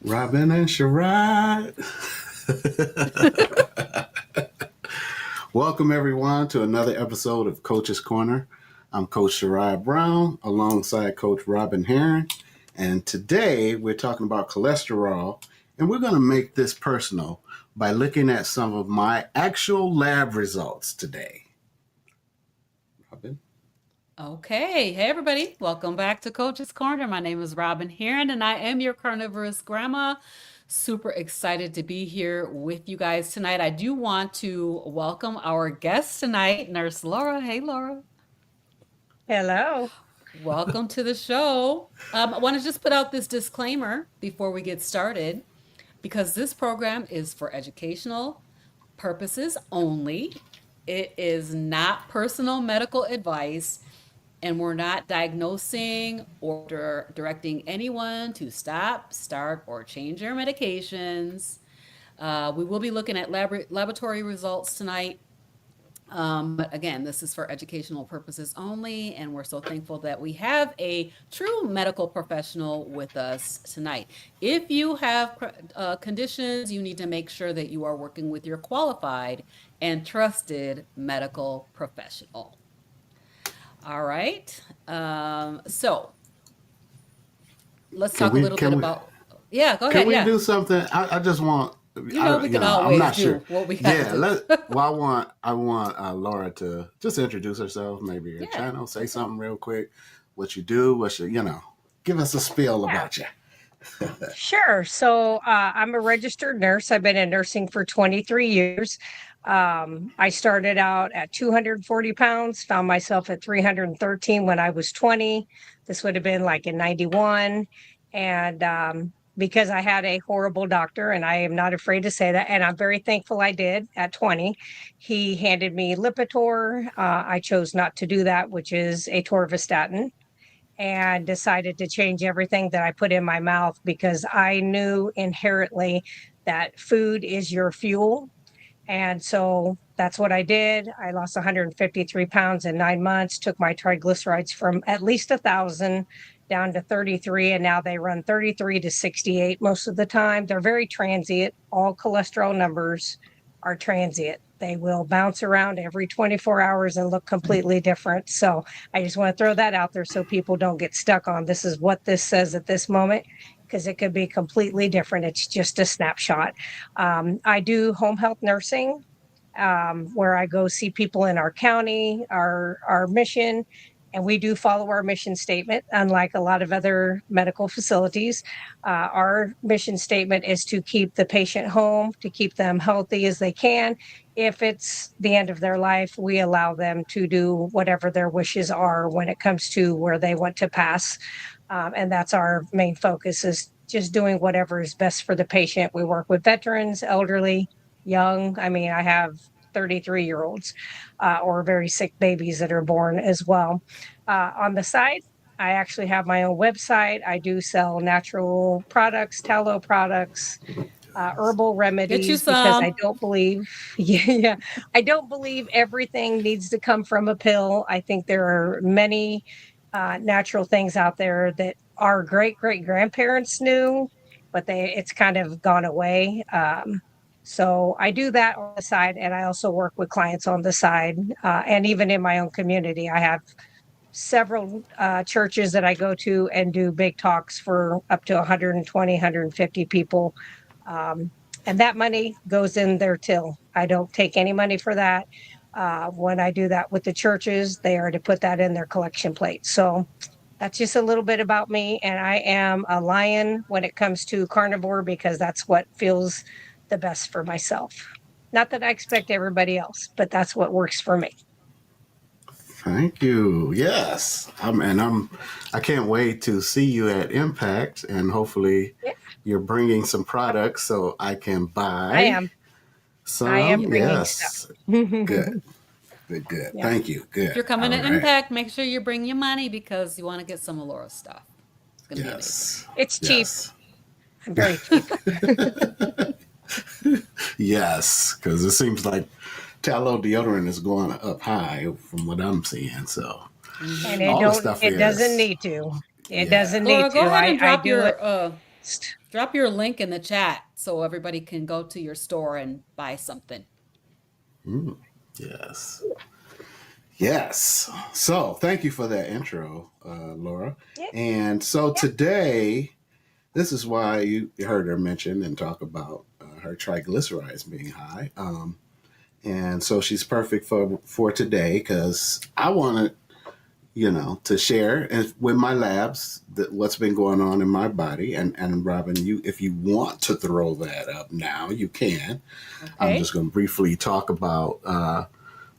Robyn and Sherrod. Welcome, everyone, to another episode of Coach's Corner. I'm Coach Sherrod Brown alongside Coach Robyn Herring. And today we're talking about cholesterol. And we're going to make this personal by looking at some of my actual lab results today. Robyn? Okay. Hey, everybody. Welcome back to Coach's Corner. My name is Robyn Herring, and I am your carnivorous grandma. Super excited to be here with you guys tonight. I do want to welcome our guest tonight, Nurse Laura. Hey, Laura. Hello. Welcome to the show. I want to just put out this disclaimer before we get started, because this program is for educational purposes only. It is not personal medical advice, and we're not diagnosing or directing anyone to stop, start, or change their medications. We will be looking at laboratory results tonight. But again, this is for educational purposes only, and we're so thankful that we have a true medical professional with us tonight. If you have conditions, you need to make sure that you are working with your qualified and trusted medical professional. All right. So let's talk a little bit about. Yeah, go ahead. Can we do something? I just want. We can always do what we have to do. Well, I want Laura to just introduce herself, maybe your channel, say something real quick, what you do, give us a spiel about you. Sure. So I'm a registered nurse. I've been in nursing for 23 years. I started out at 240 pounds, found myself at 313 when I was 20. This would have been like in 91. And because I had a horrible doctor, and I am not afraid to say that, and I'm very thankful I did at 20, he handed me Lipitor. I chose not to do that, which is atorvastatin, and decided to change everything that I put in my mouth, because I knew inherently that food is your fuel. And so that's what I did. I lost 153 pounds in 9 months, took my triglycerides from at least 1,000 down to 33, and now they run 33 to 68 most of the time. They're very transient. All cholesterol numbers are transient. They will bounce around every 24 hours and look completely different. So I just want to throw that out there so people don't get stuck on this is what this says at this moment, because it could be completely different. It's just a snapshot. I do home health nursing, where I go see people in our county, our mission, and we do follow our mission statement, unlike a lot of other medical facilities. Our mission statement is to keep the patient home, to keep them healthy as they can. If it's the end of their life, we allow them to do whatever their wishes are when it comes to where they want to pass. And that's our main focus, is just doing whatever is best for the patient. We work with veterans, elderly, young. I mean, I have 33-year-olds or very sick babies that are born as well. On the side, I actually have my own website. I do sell natural products, tallow products, herbal remedies, because I don't believe, I don't believe everything needs to come from a pill. I think there are many natural things out there that our great-great-grandparents knew, but it's kind of gone away. So I do that on the side, and I also work with clients on the side. And even in my own community, I have several churches that I go to and do big talks for up to 120, 150 people. And that money goes in their till. I don't take any money for that. When I do that with the churches, they are to put that in their collection plate. So that's just a little bit about me. And I am a lion when it comes to carnivore, because that's what feels the best for myself. Not that I expect everybody else, but that's what works for me. Thank you. Yes. I can't wait to see you at Impact, and hopefully you're bringing some products so I can buy. I am. Some. I am bringing stuff. Good. Yeah. Thank you. Good. If you're coming to Impact, make sure you bring your money, because you want to get some of Laura's stuff. It's going to be amazing. It's cheap. I'm very cheap. Yes, because it seems like tallow deodorant is going up high from what I'm seeing. So, and it doesn't need to. It doesn't need Laura, to. go ahead and drop your best. Drop your link in the chat so everybody can go to your store and buy something. Yes. Yes. So thank you for that intro, Laura. Yeah. And so today, this is why you heard her mention and talk about her triglycerides being high. And so she's perfect for today because I wanted, to share with my labs what's been going on in my body. And Robyn, if you want to throw that up now, you can. Okay. I'm just going to briefly talk about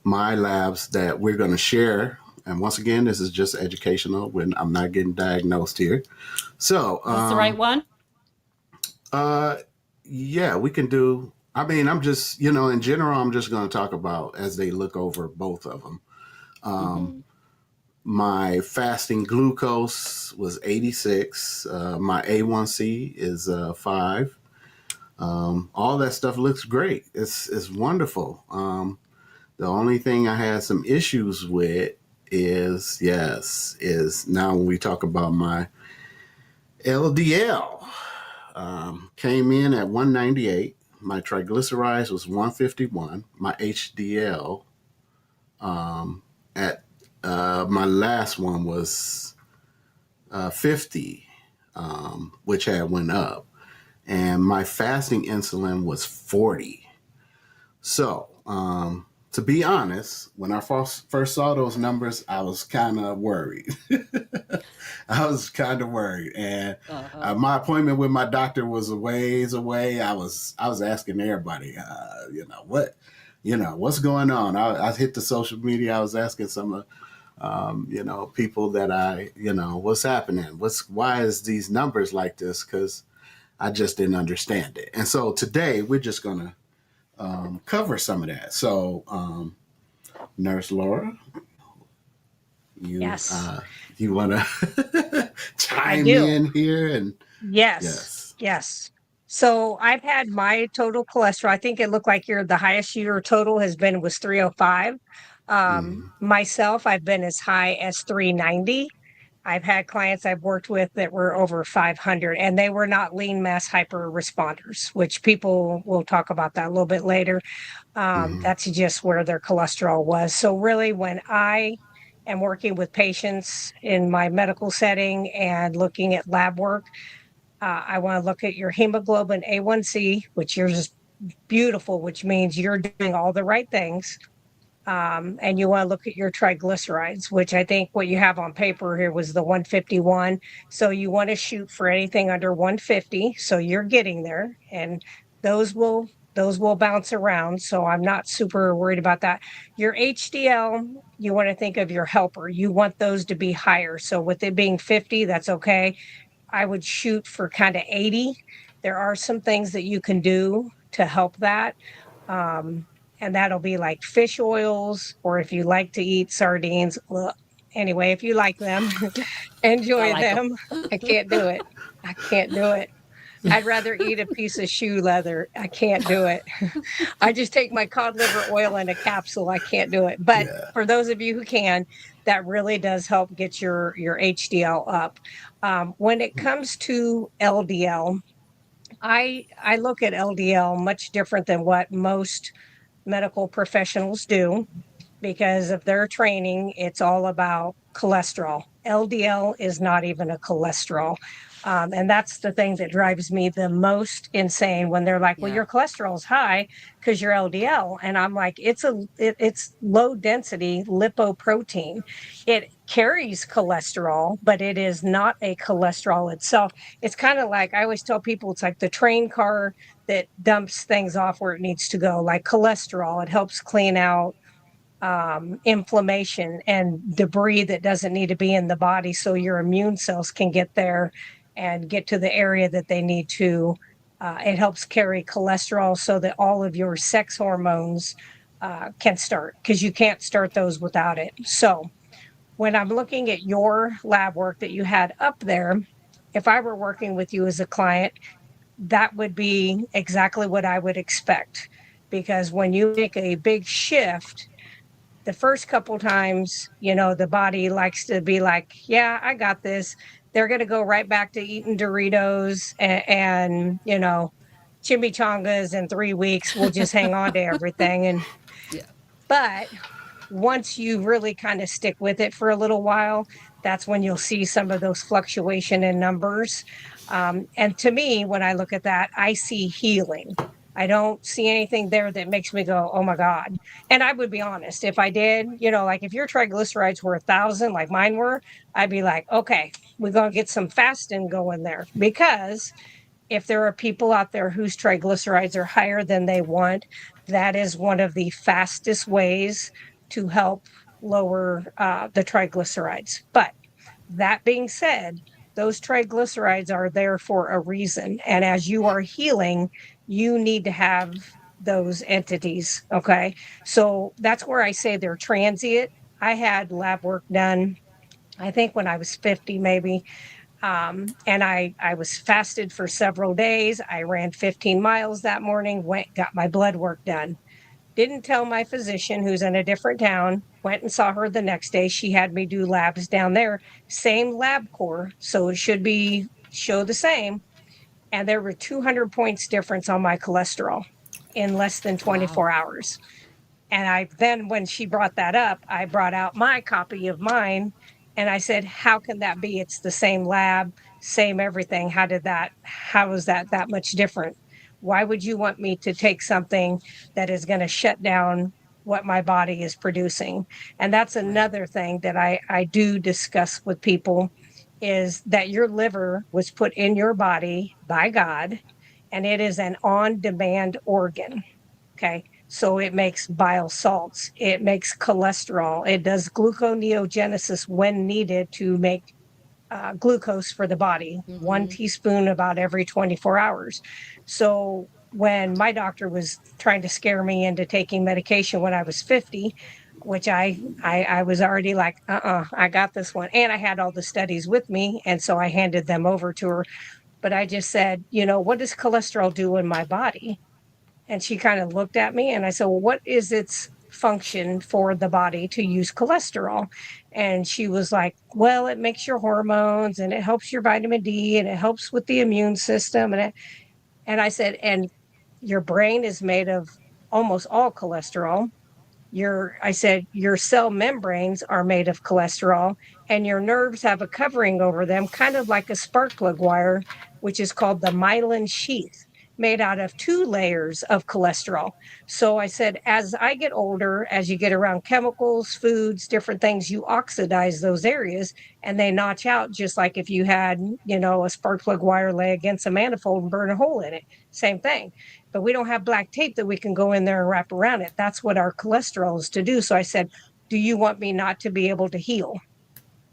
my labs that we're going to share. And once again, this is just educational. I'm not getting diagnosed here. So Is this the right one? Yeah, we can do. I mean, I'm just, in general, I'm just going to talk about as they look over both of them. My fasting glucose was 86. My A1C is 5. All that stuff looks great. It's wonderful. The only thing I had some issues with is now when we talk about my LDL, came in at 198. My triglycerides was 151. My HDL at my last one was 50, which had went up. And my fasting insulin was 40. So, to be honest, when I first saw those numbers, I was kind of worried. And my appointment with my doctor was a ways away. I was asking everybody, what's going on? I hit the social media. I was asking some people that what's happening? Why is these numbers like this? Because I just didn't understand it. And so today we're just going to cover some of that. So, Nurse Laura, Yes. You want to chime in here? And Yes. So I've had my total cholesterol. I think it looked like the highest your total has been was 305. Myself, I've been as high as 390. I've had clients I've worked with that were over 500, and they were not lean mass hyper responders, which people will talk about that a little bit later. That's just where their cholesterol was. So really, when I am working with patients in my medical setting and looking at lab work, I want to look at your hemoglobin A1C, which yours is beautiful, which means you're doing all the right things. And you want to look at your triglycerides, which I think what you have on paper here was the 151. So you want to shoot for anything under 150. So you're getting there, and those will bounce around. So I'm not super worried about that. Your HDL, you want to think of your helper. You want those to be higher. So with it being 50, that's okay. I would shoot for kind of 80. There are some things that you can do to help that. And that'll be like fish oils, or if you like to eat sardines. Well, anyway, if you like them, enjoy them. I can't do it. I'd rather eat a piece of shoe leather. I can't do it. I just take my cod liver oil in a capsule. I can't do it. But for those of you who can, that really does help get your HDL up. When it comes to LDL, I look at LDL much different than what most medical professionals do, because of their training. It's all about cholesterol. LDL is not even a cholesterol. And that's the thing that drives me the most insane when they're like, well, your cholesterol is high because your LDL. And I'm like, it's low density lipoprotein. It carries cholesterol, but it is not a cholesterol itself. It's kind of like, I always tell people, it's like the train car that dumps things off where it needs to go, like cholesterol. It helps clean out inflammation and debris that doesn't need to be in the body, so your immune cells can get there and get to the area that they need to. It helps carry cholesterol so that all of your sex hormones can start, because you can't start those without it. So when I'm looking at your lab work that you had up there, if I were working with you as a client, that would be exactly what I would expect. Because when you make a big shift, the first couple times, the body likes to be like, yeah, I got this. they're going to go right back to eating Doritos and chimichangas in 3 weeks. We'll just hang on to everything. Yeah. But once you really kind of stick with it for a little while, that's when you'll see some of those fluctuation in numbers. And to me, when I look at that, I see healing. I don't see anything there that makes me go, oh my God. And I would be honest, if I did, like if your triglycerides were 1,000, like mine were, I'd be like, okay, we're going to get some fasting going there. Because if there are people out there whose triglycerides are higher than they want, that is one of the fastest ways to help lower the triglycerides. But that being said, those triglycerides are there for a reason. And as you are healing, you need to have those entities. Okay. So that's where I say they're transient. I had lab work done, I think when I was 50, maybe. And I was fasted for several days. I ran 15 miles that morning, got my blood work done. Didn't tell my physician, who's in a different town. Went and saw her the next day. She had me do labs down there, same lab core, so it should show the same. And there were 200 points difference on my cholesterol in less than 24 hours. And then when she brought that up, I brought out my copy of mine and I said, how can that be? It's the same lab, same everything. How is that much different? Why would you want me to take something that is going to shut down what my body is producing? And that's another thing that I do discuss with people, is that your liver was put in your body by God, and it is an on-demand organ. Okay. So it makes bile salts, it makes cholesterol, it does gluconeogenesis when needed to make glucose for the body, 1 teaspoon about every 24 hours. So when my doctor was trying to scare me into taking medication when I was 50, which I was already like, I got this one. And I had all the studies with me. And so I handed them over to her. But I just said, what does cholesterol do in my body? And she kind of looked at me and I said, well, what is its function for the body to use cholesterol? And she was like, well, it makes your hormones and it helps your vitamin D and it helps with the immune system. And I said, and your brain is made of almost all cholesterol. I said, your cell membranes are made of cholesterol and your nerves have a covering over them, kind of like a spark plug wire, which is called the myelin sheath, made out of 2 layers of cholesterol. So I said, as I get older, as you get around chemicals, foods, different things, you oxidize those areas and they notch out, just like if you had, a spark plug wire lay against a manifold and burn a hole in it. Same thing. But we don't have black tape that we can go in there and wrap around it. That's what our cholesterol is to do. So I said, do you want me not to be able to heal?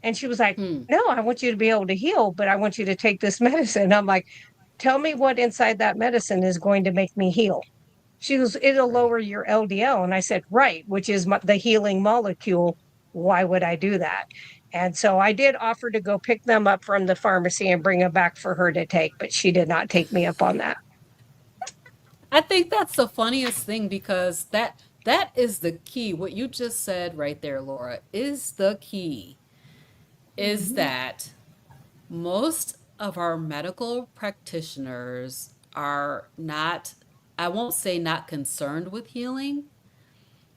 And she was like, no, I want you to be able to heal, but I want you to take this medicine. I'm like, tell me what inside that medicine is going to make me heal. She goes, it'll lower your LDL. And I said, right, which is the healing molecule. Why would I do that? And so I did offer to go pick them up from the pharmacy and bring them back for her to take, but she did not take me up on that. I think that's the funniest thing, because that is the key. What you just said right there, Laura, is the key. Is that most of our medical practitioners are not, I won't say not concerned with healing,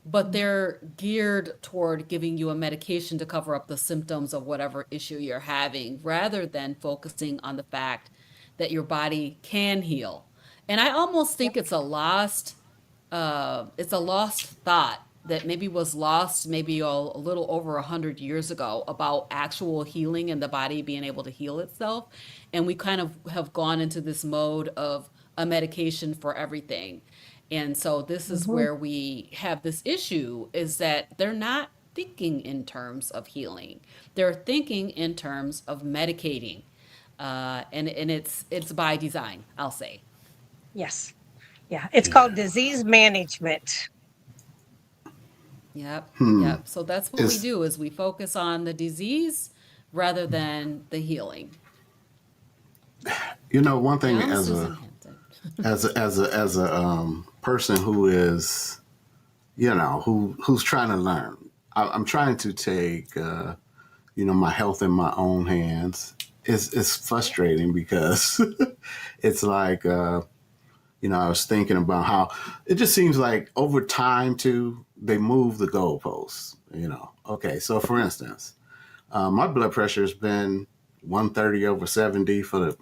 but they're geared toward giving you a medication to cover up the symptoms of whatever issue you're having, rather than focusing on the fact that your body can heal. And I almost think it's a lost thought that maybe was lost maybe a little over 100 years ago, about actual healing and the body being able to heal itself. And we kind of have gone into this mode of a medication for everything. And so this is where we have this issue, is that they're not thinking in terms of healing. They're thinking in terms of medicating. And it's by design, I'll say. Yes. Yeah. It's called disease management. Yep. Yep. So that's what we Is do, is we focus on the disease rather than the healing. one thing, I'm as Susan a Hampton. person who is, who's trying to learn. I'm trying to take my health in my own hands, it's frustrating because it's like I was thinking about how it just seems like over time too they move the goalposts. Okay, so for instance, my blood pressure has been 130/70 for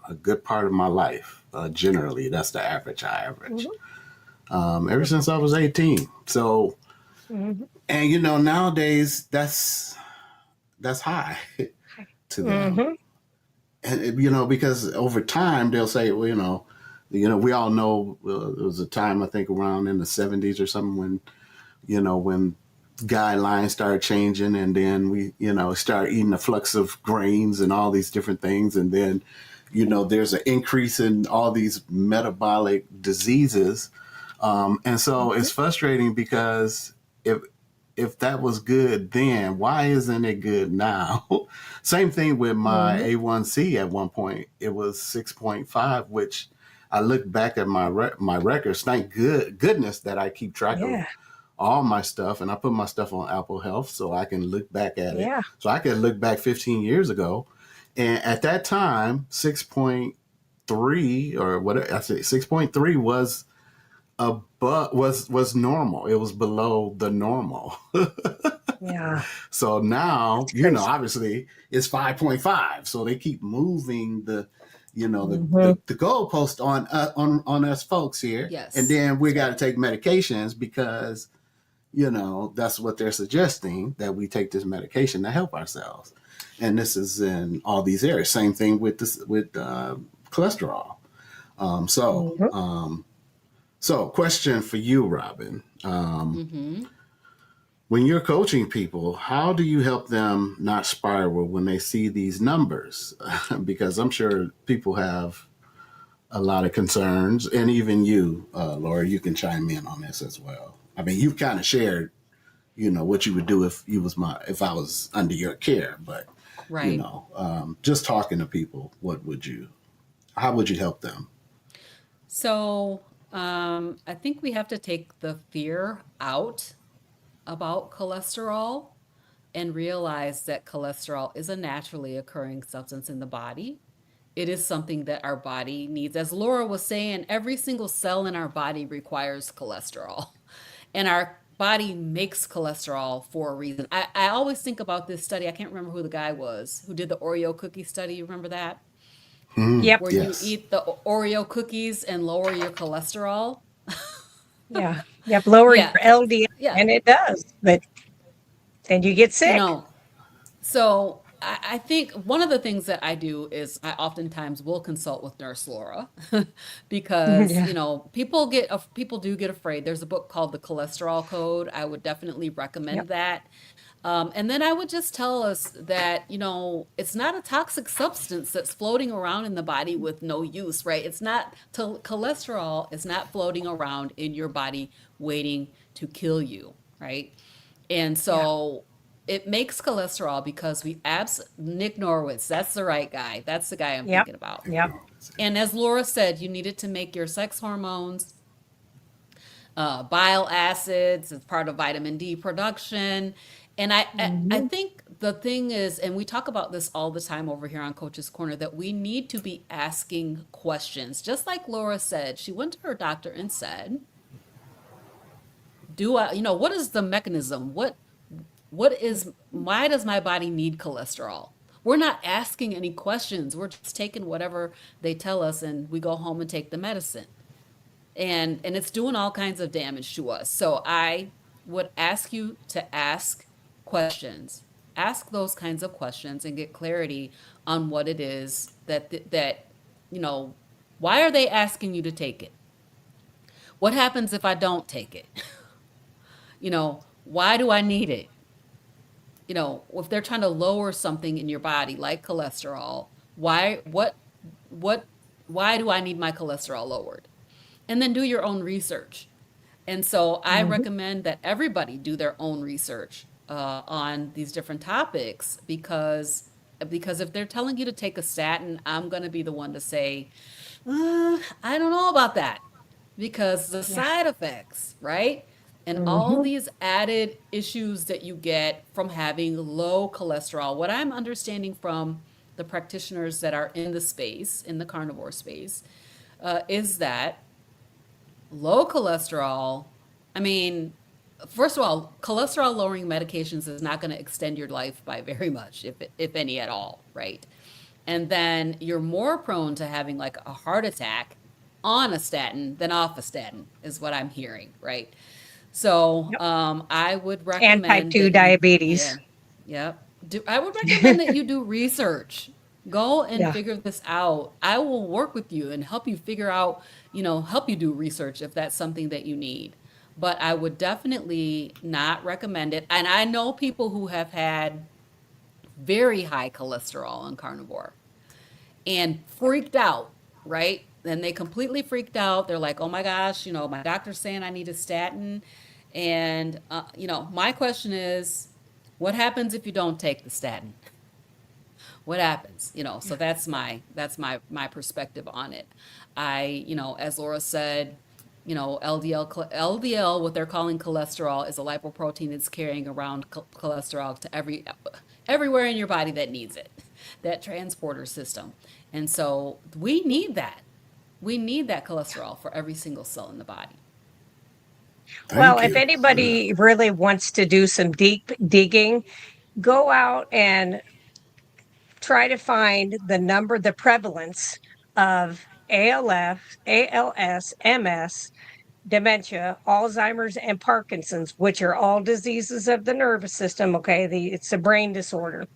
a good part of my life. Generally, that's the average I average. Mhm. Ever since I was 18. So, Mhm. and nowadays that's high to them. Mhm. And because over time they'll say, well, we all know there was a time I think around in the 70s or something when guidelines started changing, and then we start eating a flux of grains and all these different things, and then there's an increase in all these metabolic diseases, and so it's Mhm. frustrating because if that was good then, why isn't it good now? Same thing with my Mhm. A1C. At one point it was 6.5, which I look back at my records. Thank goodness that I keep track of Yeah. all my stuff, and I put my stuff on Apple Health so I can look back at it. Yeah. So I can look back 15 years ago, and at that time, 6.3 or what I say, 6.3 was above was normal. It was below the normal. Yeah. So now, That's crazy. obviously it's 5.5. So they keep moving Mhm. the goalpost on us folks here, and Yes, then we that's got to right. take medications because that's what they're suggesting, that we take this medication to help ourselves. And this is in all these areas. Same thing with this with cholesterol. Um, so, Mhm. um, so question for you, Robyn. Mm-hmm. When you're coaching people, how do you help them not spiral when they see these numbers? Because I'm sure people have a lot of concerns, and even you, Laura, you can chime in on this as well. I mean, you've kind of shared what you would do if I was under your care, but Right. just talking to people, how would you help them? So, I think we have to take the fear out about cholesterol and realize that cholesterol is a naturally occurring substance in the body. It is something that our body needs. As Laura was saying, every single cell in our body requires cholesterol. And our body makes cholesterol for a reason. I always think about this study. I can't remember who the guy was who did the Oreo cookie study. You remember that? Yep. Where you Yes. eat the Oreo cookies and lower your cholesterol. Yeah. Yep. Lower your Yeah. LDL, Yeah. and it does, but then you get You sick. know, So I think one of the things that I do is I oftentimes will consult with Nurse Laura because Yeah. people do get afraid. There's a book called The Cholesterol Code. I would definitely Yep. recommend that. And then I would just tell us that it's not a toxic substance that's floating around in the body with no use, right? Cholesterol is not floating around in your body waiting to kill you, right? And Yeah. so it makes cholesterol because Nick Norwitz, that's the right guy. That's the guy I'm Yep. thinking about. Yep. And as Laura said, you need it to make your sex hormones, bile acids, it's part of vitamin D production. And I Mhm. think the thing is, and we talk about this all the time over here on Coach's Corner, that we need to be asking questions. Just like Laura said, she went to her doctor and said, what is the mechanism? Why does my body need cholesterol? We're not asking any questions. We're just taking whatever they tell us and we go home and take the medicine. And it's doing all kinds of damage to us. So I would ask you to ask questions. Ask those kinds of questions and get clarity on what it is that you know, why are they asking you to take it? What happens if I don't take it? Why do I need it? If they're trying to lower something in your body like cholesterol, what why do I need my cholesterol lowered? And then do your own research. And so I Mhm. recommend that everybody do their own research on these different topics because if they're telling you to take a statin, I'm going to be the one to say, I don't know about that because the Yeah. side effects, right? And all Mhm. these added issues that you get from having low cholesterol. What I'm understanding from the practitioners that are in the space, in the carnivore space, is that low cholesterol, I mean, first of all, cholesterol lowering medications is not going to extend your life by very much, if any at all, right? And then you're more prone to having like a heart attack on a statin than off a statin, is what I'm hearing, right? So Yep. I would And type recommend 2 that you, diabetes. yeah, yep. I would recommend that you do research. Go and Yeah. figure this out. I will work with you and help you figure out, help you do research if that's something that you need. But I would definitely not recommend it. And I know people who have had very high cholesterol on carnivore and freaked out, right? And they completely freaked out. They're like, oh my gosh, my doctor's saying I need a statin. And, my question is, what happens if you don't take the statin? What happens? So that's my perspective on it. As Laura said, LDL, what they're calling cholesterol, is a lipoprotein that's carrying around cholesterol to everywhere in your body that needs it, that transporter system. And so we need that. We need that cholesterol for every single cell in the body. Well, Thank if you. anybody really wants to do some deep digging, go out and try to find the prevalence of ALS, MS, dementia, Alzheimer's, and Parkinson's, which are all diseases of the nervous system. Okay, it's a brain disorder.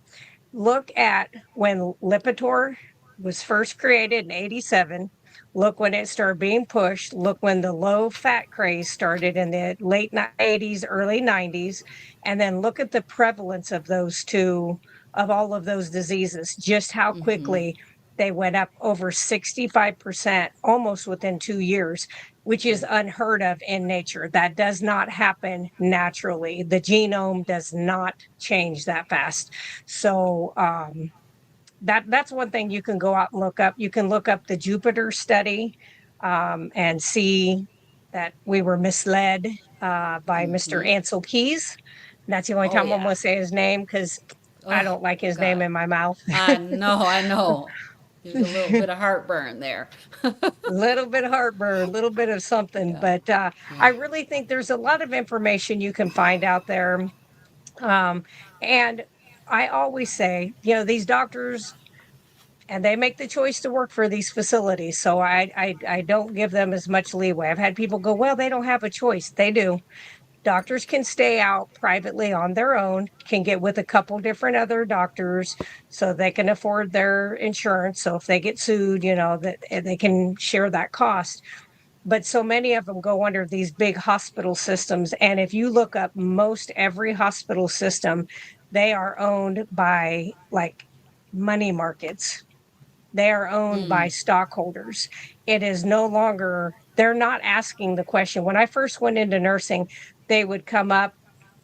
Look at when Lipitor was first created in 87. Look when it started being pushed. Look when the low fat craze started in the late 80s, early 90s. And then look at the prevalence of those two, of all of those diseases, just how quickly they went up over 65%, almost within 2 years, which is unheard of in nature. That does not happen naturally. The genome does not change that fast. So that's one thing you can go out and look up. You can look up the Jupiter study and see that we were misled by Mr. Ansel Keys. That's the only Oh time I'm yeah. going to say his name because I Oh don't like his name God. in my mouth. I know, I know. There's a little bit of heartburn there. Little bit of heartburn, a little bit of something, Yeah. but I really think there's a lot of information you can find out there. Um, and I always say, these doctors, and they make the choice to work for these facilities. So I don't give them as much leeway. I've had people go, well, they don't have a choice. They do. Doctors can stay out privately on their own, can get with a couple different other doctors so they can afford their insurance. So if they get sued, that they can share that cost. But so many of them go under these big hospital systems. And if you look up most every hospital system, they are owned by like money markets. They are owned by stockholders. It is no longer, they're not asking the question. When I first went into nursing, they would come up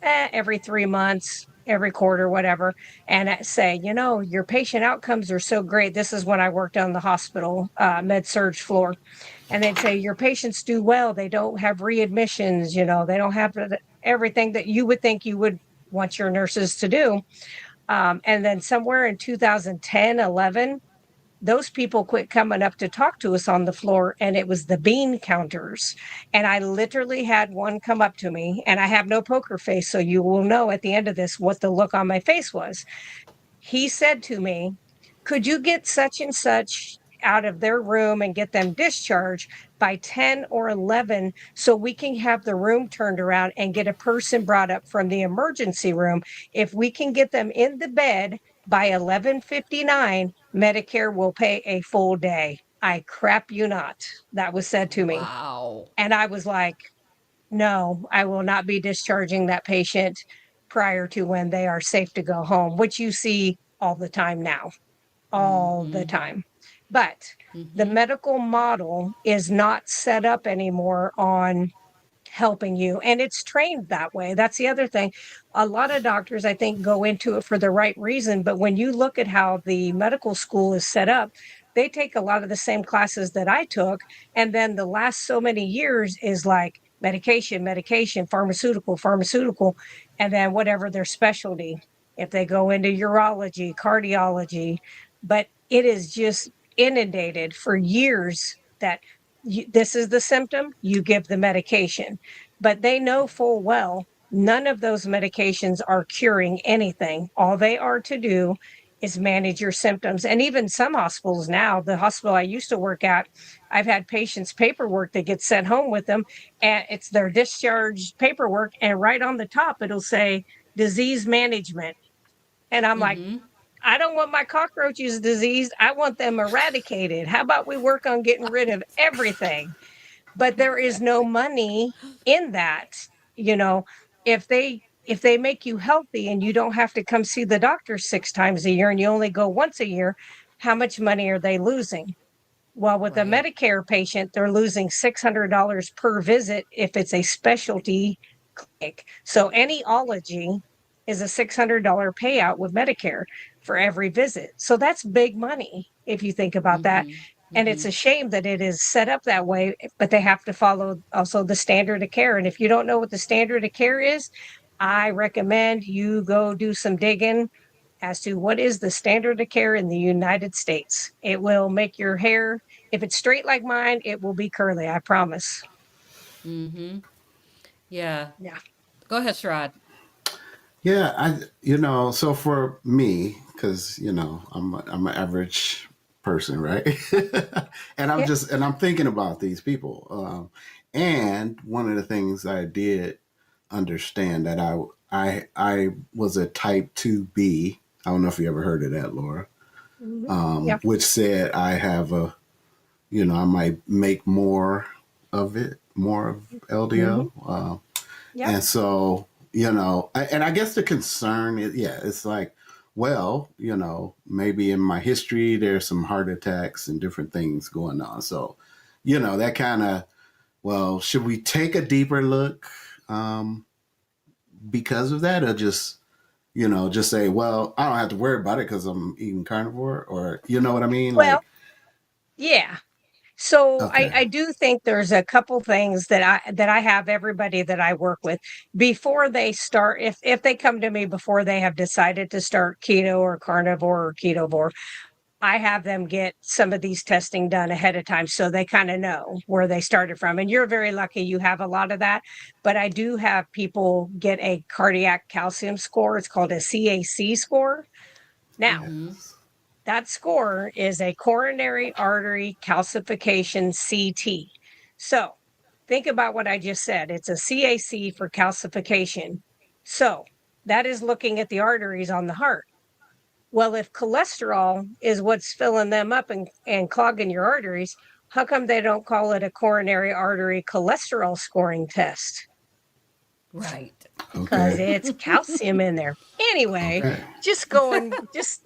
every 3 months, every quarter, whatever, and say, your patient outcomes are so great. This is when I worked on the hospital med surge floor. And they'd say, your patients do well. They don't have readmissions, they don't have everything that you would think you would want your nurses to do. And then somewhere in 2010, 11, those people quit coming up to talk to us on the floor, and it was the bean counters. And I literally had one come up to me, and I have no poker face, so you will know at the end of this what the look on my face was. He said to me, could you get such and such out of their room and get them discharged by 10 or 11 so we can have the room turned around and get a person brought up from the emergency room? If we can get them in the bed by 11:59, Medicare will pay a full day. I crap you not. That was said to me. Wow. And I was like, no, I will not be discharging that patient prior to when they are safe to go home, which you see all the time now, all the time. But the medical model is not set up anymore on helping you, and it's trained that way. That's the other thing. A lot of doctors, I think, go into it for the right reason, but when you look at how the medical school is set up, they take a lot of the same classes that I took, and then the last so many years is like medication, medication, pharmaceutical, pharmaceutical, and then whatever their specialty. If they go into urology, cardiology, but it is just inundated for years that this is the symptom, you give the medication. But they know full well none of those medications are curing anything. All they are to do is manage your symptoms. And even some hospitals now, the hospital I used to work at, I've had patients' paperwork that gets sent home with them, and it's their discharge paperwork. And right on the top, it'll say disease management. And I'm like, Mm-hmm. I don't want my cockroaches diseased. I want them eradicated. How about we work on getting rid of everything? But there is no money in that. You know, if they make you healthy and you don't have to come see the doctor 6 times a year and you only go once a year, how much money are they losing? Well, with a Right. Medicare patient, they're losing $600 per visit if it's a specialty clinic. So any ology is a $600 payout with Medicare for every visit. So that's big money if you think about that. Mm-hmm. And Mm-hmm. it's a shame that it is set up that way, but they have to follow also the standard of care. And if you don't know what the standard of care is, I recommend you go do some digging as to what is the standard of care in the United States. It will make your hair, if it's straight like mine, it will be curly, I promise. Mm-hmm. Yeah. Yeah. Go ahead, Sherrod. Yeah, so for me, because I'm an average person, right? And Yeah. I'm thinking about these people. And one of the things I did understand that I was a type 2B. I don't know if you ever heard of that, Laura. Yeah. Which said I have I might make more of Hmm. LDL. Yep. And so, and I guess the concern is, yeah, it's like, well, maybe in my history, there's some heart attacks and different things going on. So, that kind of, well, should we take a deeper look because of that, or just say, well, I don't have to worry about it because I'm eating carnivore, or you know what I mean? Well, Like, yeah. So okay. I do think there's a couple things that I have everybody that I work with before they start, if they come to me before they have decided to start keto or carnivore or ketovore, I have them get some of these testing done ahead of time so they kind of know where they started from. And you're very lucky you have a lot of that. But I do have people get a cardiac calcium score. It's called a CAC score. Now, Mm-hmm. that score is a coronary artery calcification CT. So think about what I just said. It's a CAC for calcification. So that is looking at the arteries on the heart. Well, if cholesterol is what's filling them up and clogging your arteries, how come they don't call it a coronary artery cholesterol scoring test? Right. Because Okay. it's calcium in there. Anyway, Okay. just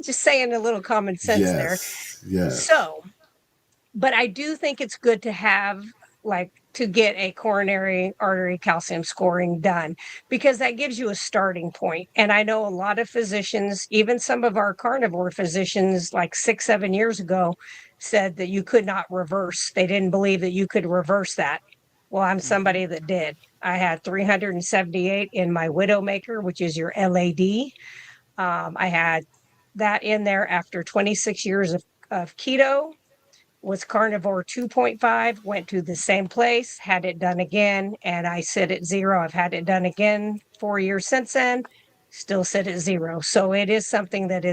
saying a little common sense there. Yes. Yes. So, but I do think it's good to have, like, to get a coronary artery calcium scoring done because that gives you a starting point. And I know a lot of physicians, even some of our carnivore physicians, like 6, 7 years ago, said that you could not reverse. They didn't believe that you could reverse that. Well, I'm Mm-hmm. somebody that did. I had 378 in my Widowmaker, which is your LAD. I had that in there after 26 years of keto, was carnivore 2.5, went to the same place, had it done again, and I sit at 0. I've had it done again 4 years since then, still sit at 0. So it is something that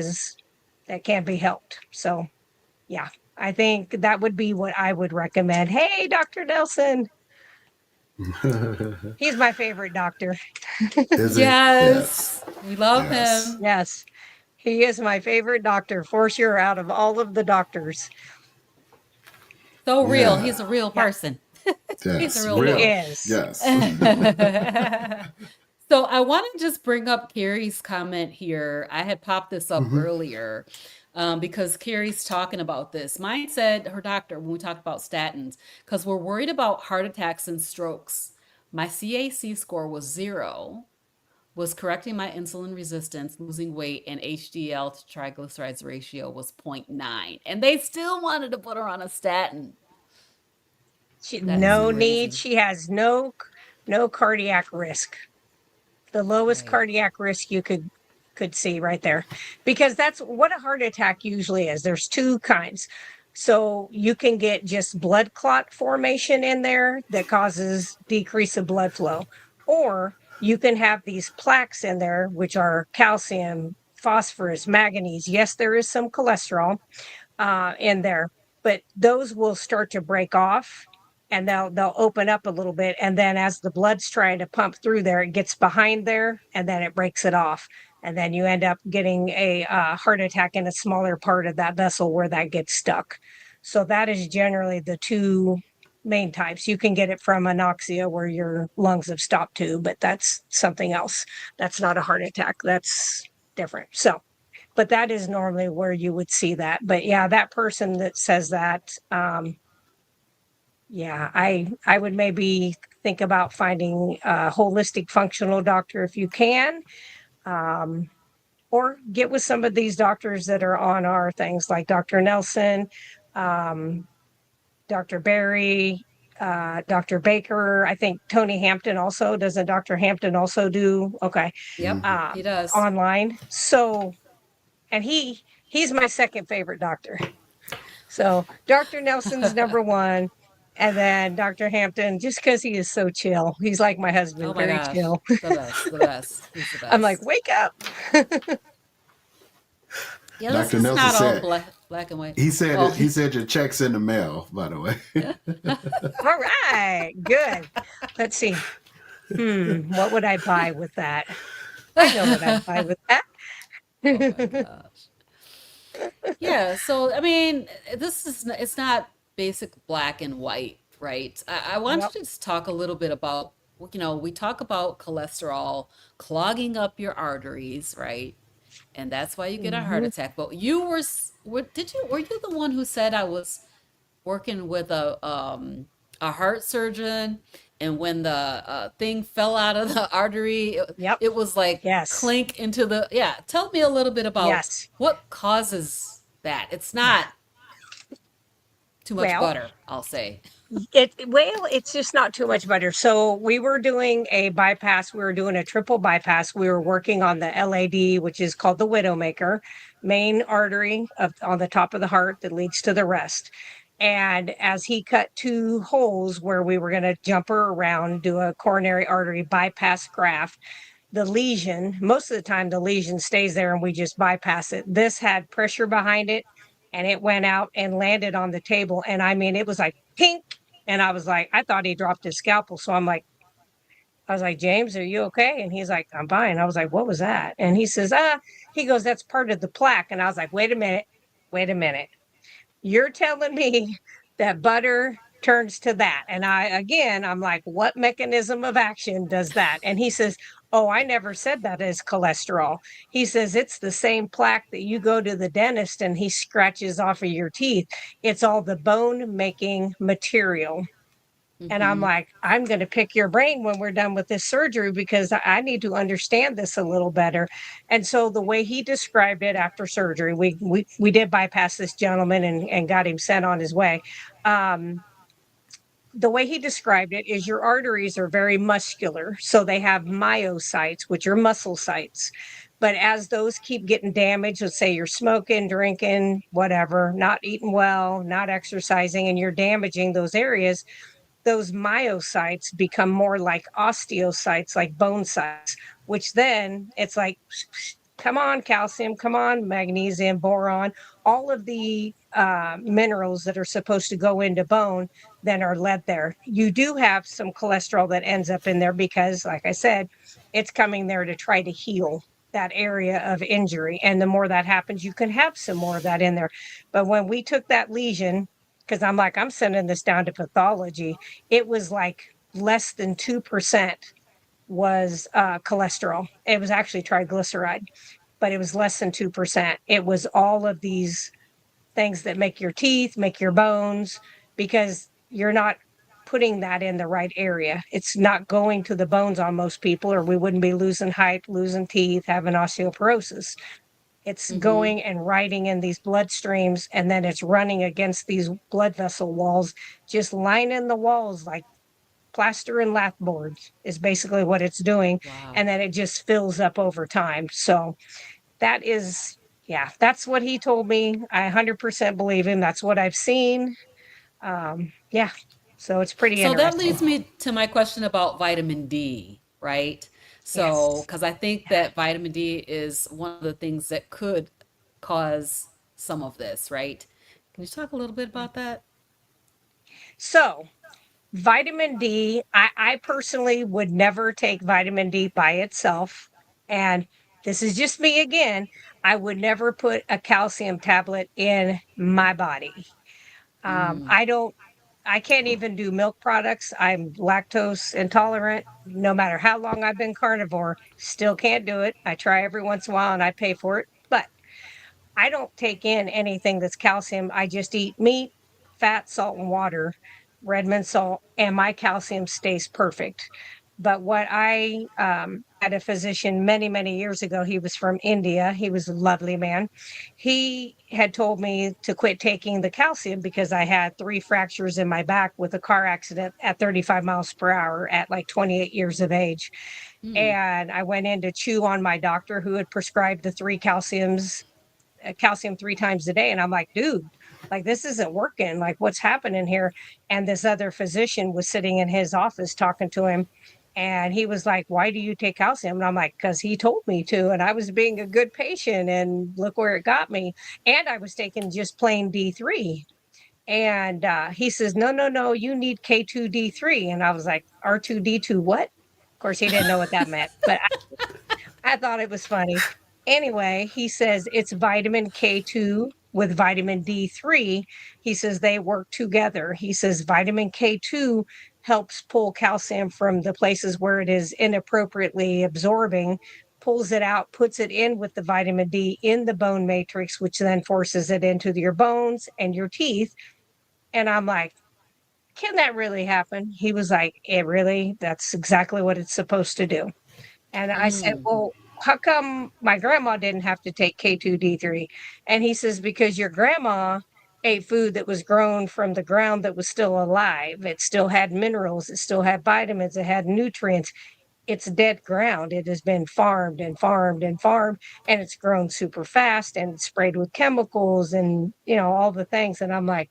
can be helped. So yeah, I think that would be what I would recommend. Hey, Dr. Nelson, he's my favorite doctor. Is it? Yes. Yes. We love Yes. him. Yes, he is my favorite doctor for sure out of all of the doctors. So real. Yeah. He's a real Yeah, person. He's a Yes. real he deal. Real. is. Yes. So I want to just bring up Carrie's comment here. I had popped this up Hmm. earlier because Carrie's talking about this. Mine said her doctor when we talk about statins because we're worried about heart attacks and strokes. My CAC score was 0, was correcting my insulin resistance, losing weight, and HDL to triglycerides ratio was 0.9. And they still wanted to put her on a statin. That is No need. crazy. She has no cardiac risk. The lowest Right. cardiac risk you could could see right there, because that's what a heart attack usually is. There's two kinds. So you can get just blood clot formation in there that causes decrease of blood flow, or you can have these plaques in there, which are calcium, phosphorus, manganese. Yes, there is some cholesterol in there, but those will start to break off and they'll open up a little bit, and then as the blood's trying to pump through there, it gets behind there and then it breaks it off, and then you end up getting a heart attack in a smaller part of that vessel where that gets stuck. So that is generally the two main types. You can get it from anoxia where your lungs have stopped too, but that's something else. That's not a heart attack. That's different. So but that is normally where you would see that. But yeah, that person that says that, yeah, I would maybe think about finding a holistic functional doctor if you can, or get with some of these doctors that are on our things like Dr. Nelson, Dr. Barry, Dr. Baker. I think Tony Hampton also, doesn't Dr. Hampton also do? Okay. Yep, he does. Online. So, and he's my second favorite doctor. So Dr. Nelson's number one, and then Dr. Hampton, just because he is so chill. He's like my husband, Oh my very gosh, chill. the best, the best. He's the best. I'm like, wake up. Yeah, this Dr. is Nelson not all said- black and white. He said Oh. he said your check's in the mail, by the way. All right, good. Let's see. What would I buy with that? I know what I'd buy with that. Oh my gosh. Yeah, so I mean, it's not basic black and white, right? I want Yep. to just talk a little bit about, we talk about cholesterol clogging up your arteries, right? And that's why you get a heart attack. But you were you the one who said I was working with a heart surgeon, and when the thing fell out of the artery, Yep. it was like Yes. clink into the, yeah. Tell me a little bit about Yes. what causes that. It's not too much Well, butter, I'll say. It's just not too much butter. So we were doing a bypass. We were doing a triple bypass. We were working on the LAD, which is called the Widowmaker, main artery on the top of the heart that leads to the rest. And as he cut two holes where we were going to jumper around, do a coronary artery bypass graft, the lesion, most of the time the lesion stays there and we just bypass it. This had pressure behind it, and it went out and landed on the table. And I mean, it was like pink. And I was like, I thought he dropped his scalpel. So I was like, James, are you okay? And he's like, I'm fine. I was like, what was that? And he says, he goes, that's part of the plaque. And I was like, wait a minute. You're telling me that butter turns to that? And I'm like, what mechanism of action does that? And he says, oh, I never said that is cholesterol. He says, it's the same plaque that you go to the dentist and he scratches off of your teeth. It's all the bone making material. And I'm like, I'm going to pick your brain when we're done with this surgery, because I need to understand this a little better. And so the way he described it after surgery, we did bypass this gentleman and got him sent on his way. The way he described it is your arteries are very muscular. So they have myocytes, which are muscle sites. But as those keep getting damaged, let's say you're smoking, drinking, whatever, not eating well, not exercising, and you're damaging those areas, those myocytes become more like osteocytes, like bone sites, which then it's like, come on, calcium, come on, magnesium, boron, all of the minerals that are supposed to go into bone then are led there. You do have some cholesterol that ends up in there because, like I said, it's coming there to try to heal that area of injury. And the more that happens, you can have some more of that in there. But when we took that lesion, because I'm like, I'm sending this down to pathology, it was like less than 2% was cholesterol. It was actually triglyceride, but it was less than 2%. It was all of these things that make your teeth, make your bones, because you're not putting that in the right area. It's not going to the bones on most people, or we wouldn't be losing height, losing teeth, having osteoporosis. It's going and riding in these blood streams, and then it's running against these blood vessel walls, just lining the walls like plaster and lath boards is basically what it's doing. Wow. And then it just fills up over time. So that is, yeah, that's what he told me. I 100% believe him. That's what I've seen. Yeah. So it's pretty So that interesting. leads me to my question about vitamin D, right? So, Yes. because I think that vitamin D is one of the things that could cause some of this, right? Can you talk a little bit about that? So vitamin D, I personally would never take vitamin D by itself. And this is just me again. I would never put a calcium tablet in my body. Mm, I don't, I can't even do milk products. I'm lactose intolerant. No matter how long I've been carnivore, still can't do it. I try every once in a while and I pay for it. But I don't take in anything that's calcium. I just eat meat, fat, salt, and water, Redmond salt, and my calcium stays perfect. But what I had a physician many, many years ago, he was from India. He was a lovely man. He had told me to quit taking the calcium because I had 3 fractures in my back with a car accident at 35 miles per hour at like 28 years of age. mm, And I went in to chew on my doctor who had prescribed the calcium 3 times a day. And I'm like, dude, like this isn't working. Like what's happening here? And this other physician was sitting in his office talking to him. And he was like, why do you take calcium? And I'm like, because he told me to. And I was being a good patient. And look where it got me. And I was taking just plain D3. And he says, no, no, no, you need K2D3. And I was like, R2D2 what? Of course, he didn't know what that meant. But I thought it was funny. Anyway, he says it's vitamin K2 with vitamin D3. He says they work together. He says vitamin K2 helps pull calcium from the places where it is inappropriately absorbing, pulls it out, puts it in with the vitamin D in the bone matrix, which then forces it into your bones and your teeth. And I'm like, can that really happen? He was like, it really, that's exactly what it's supposed to do. And I said, mm, well, how come my grandma didn't have to take K2D3? And he says, because your grandma ate food that was grown from the ground that was still alive. It still had minerals, it still had vitamins, it had nutrients. It's dead ground. It has been farmed and farmed and farmed, and it's grown super fast and sprayed with chemicals and, all the things. And I'm like,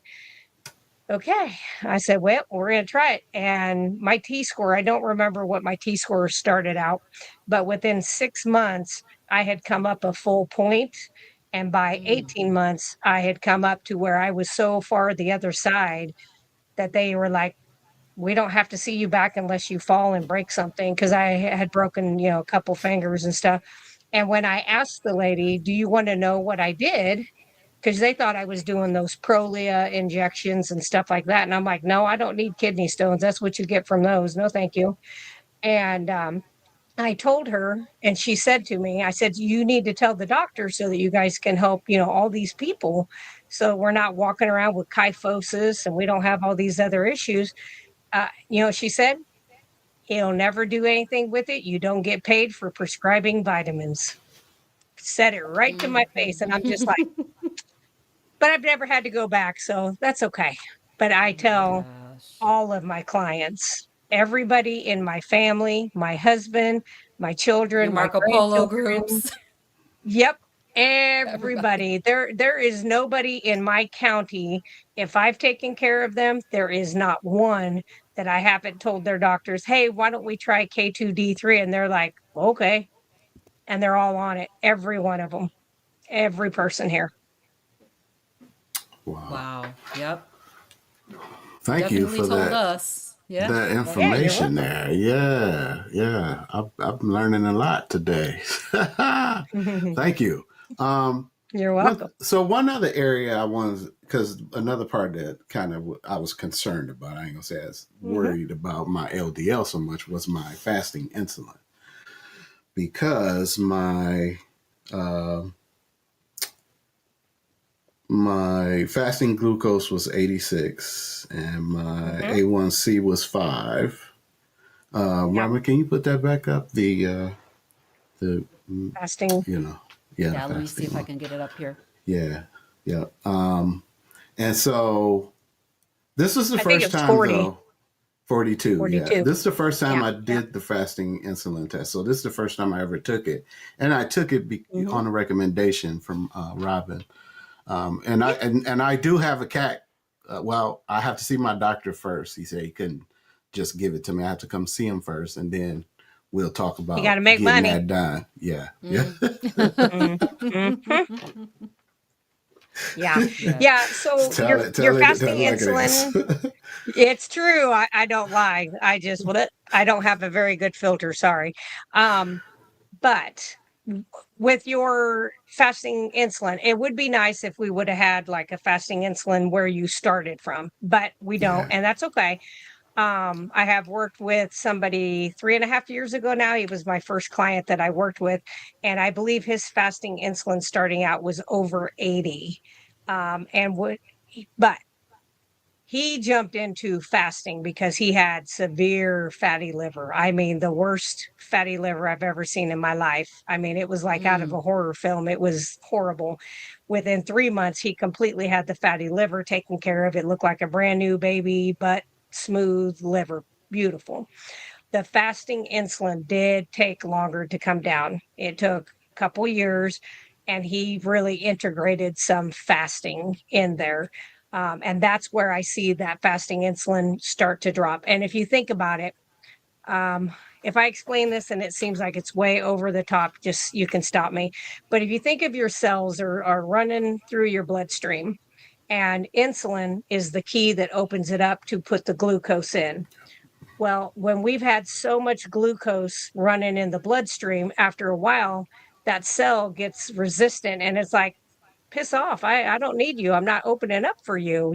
okay. I said, well, we're going to try it. And my T score, I don't remember what my T score started out, but within 6 months, I had come up a full point. And by mm. 18 months, I had come up to where I was so far the other side that they were like, we don't have to see you back unless you fall and break something. Cause I had broken, a couple fingers and stuff. And when I asked the lady, do you want to know what I did? Because they thought I was doing those Prolia injections and stuff like that. And I'm like, no, I don't need kidney stones. That's what you get from those. No, thank you. And I told her, and she said to me, I said, you need to tell the doctor so that you guys can help, all these people. So we're not walking around with kyphosis and we don't have all these other issues. She said, he'll never do anything with it. You don't get paid for prescribing vitamins. Said it right to my face. And I'm just like, but I've never had to go back, so that's okay. But I Oh my tell gosh. all of my clients, everybody in my family, my husband, my Your children, my Marco Polo grandchildren, groups, yep, everybody. everybody. There is nobody in my county. If I've taken care of them, there is not one that I haven't told their doctors, hey, why don't we try K2D3? And they're like, okay. And they're all on it, every one of them, every person here. Wow. Wow. Yep. Thank you Definitely for told that us. Yeah. Yep. Yeah, you're information welcome. there. Yeah, yeah. I'm learning a lot today. Thank you. Um, You're welcome. one other area I wanted, because another part that kind of I was concerned about, I ain't gonna say I was Mhm. worried about my LDL so much, was my fasting insulin, because uh, my fasting glucose was 86 and my Mhm. A1C was 5. Yeah. Robyn, can you put that back up? The Fasting. you know, yeah, the Yeah. Let me see fasting if I one. can get it up here. Yeah, yeah. And so this was the I think first it's time 40. though. 42, yeah. 42. This is the first time Yeah. I did the fasting insulin test. So this is the first time I ever took it. And I took it Mm-hmm. on a recommendation from Robyn. And I do have a cat. Well, I have to see my doctor first. He said he couldn't just give it to me. I have to come see him first, and then we'll talk You got about to make getting money. that done. Yeah, yeah. Mm-hmm. Yeah. Yeah. Yeah. So Tell it your like fasting it is. insulin, it's true. I don't lie. I don't have a very good filter. Sorry. But with your fasting insulin, it would be nice if we would have had like a fasting insulin where you started from, but we don't, Yeah. and that's okay. I have worked with somebody 3.5 years ago now. He was my first client that I worked with, and I believe his fasting insulin starting out was over 80. But he jumped into fasting because he had severe fatty liver. I mean, the worst fatty liver I've ever seen in my life. I mean, it was like out of a horror film. It was horrible. Within 3 months, he completely had the fatty liver taken care of. It looked like a brand new baby, but smooth liver. Beautiful. The fasting insulin did take longer to come down. It took a couple years, and he really integrated some fasting in there. And that's where I see that fasting insulin start to drop. And if you think about it, if I explain this and it seems like it's way over the top, just you can stop me. But if you think of your cells are running through your bloodstream, and insulin is the key that opens it up to put the glucose in. Well, when we've had so much glucose running in the bloodstream, after a while, that cell gets resistant and it's like, piss off. I don't need you. I'm not opening up for you,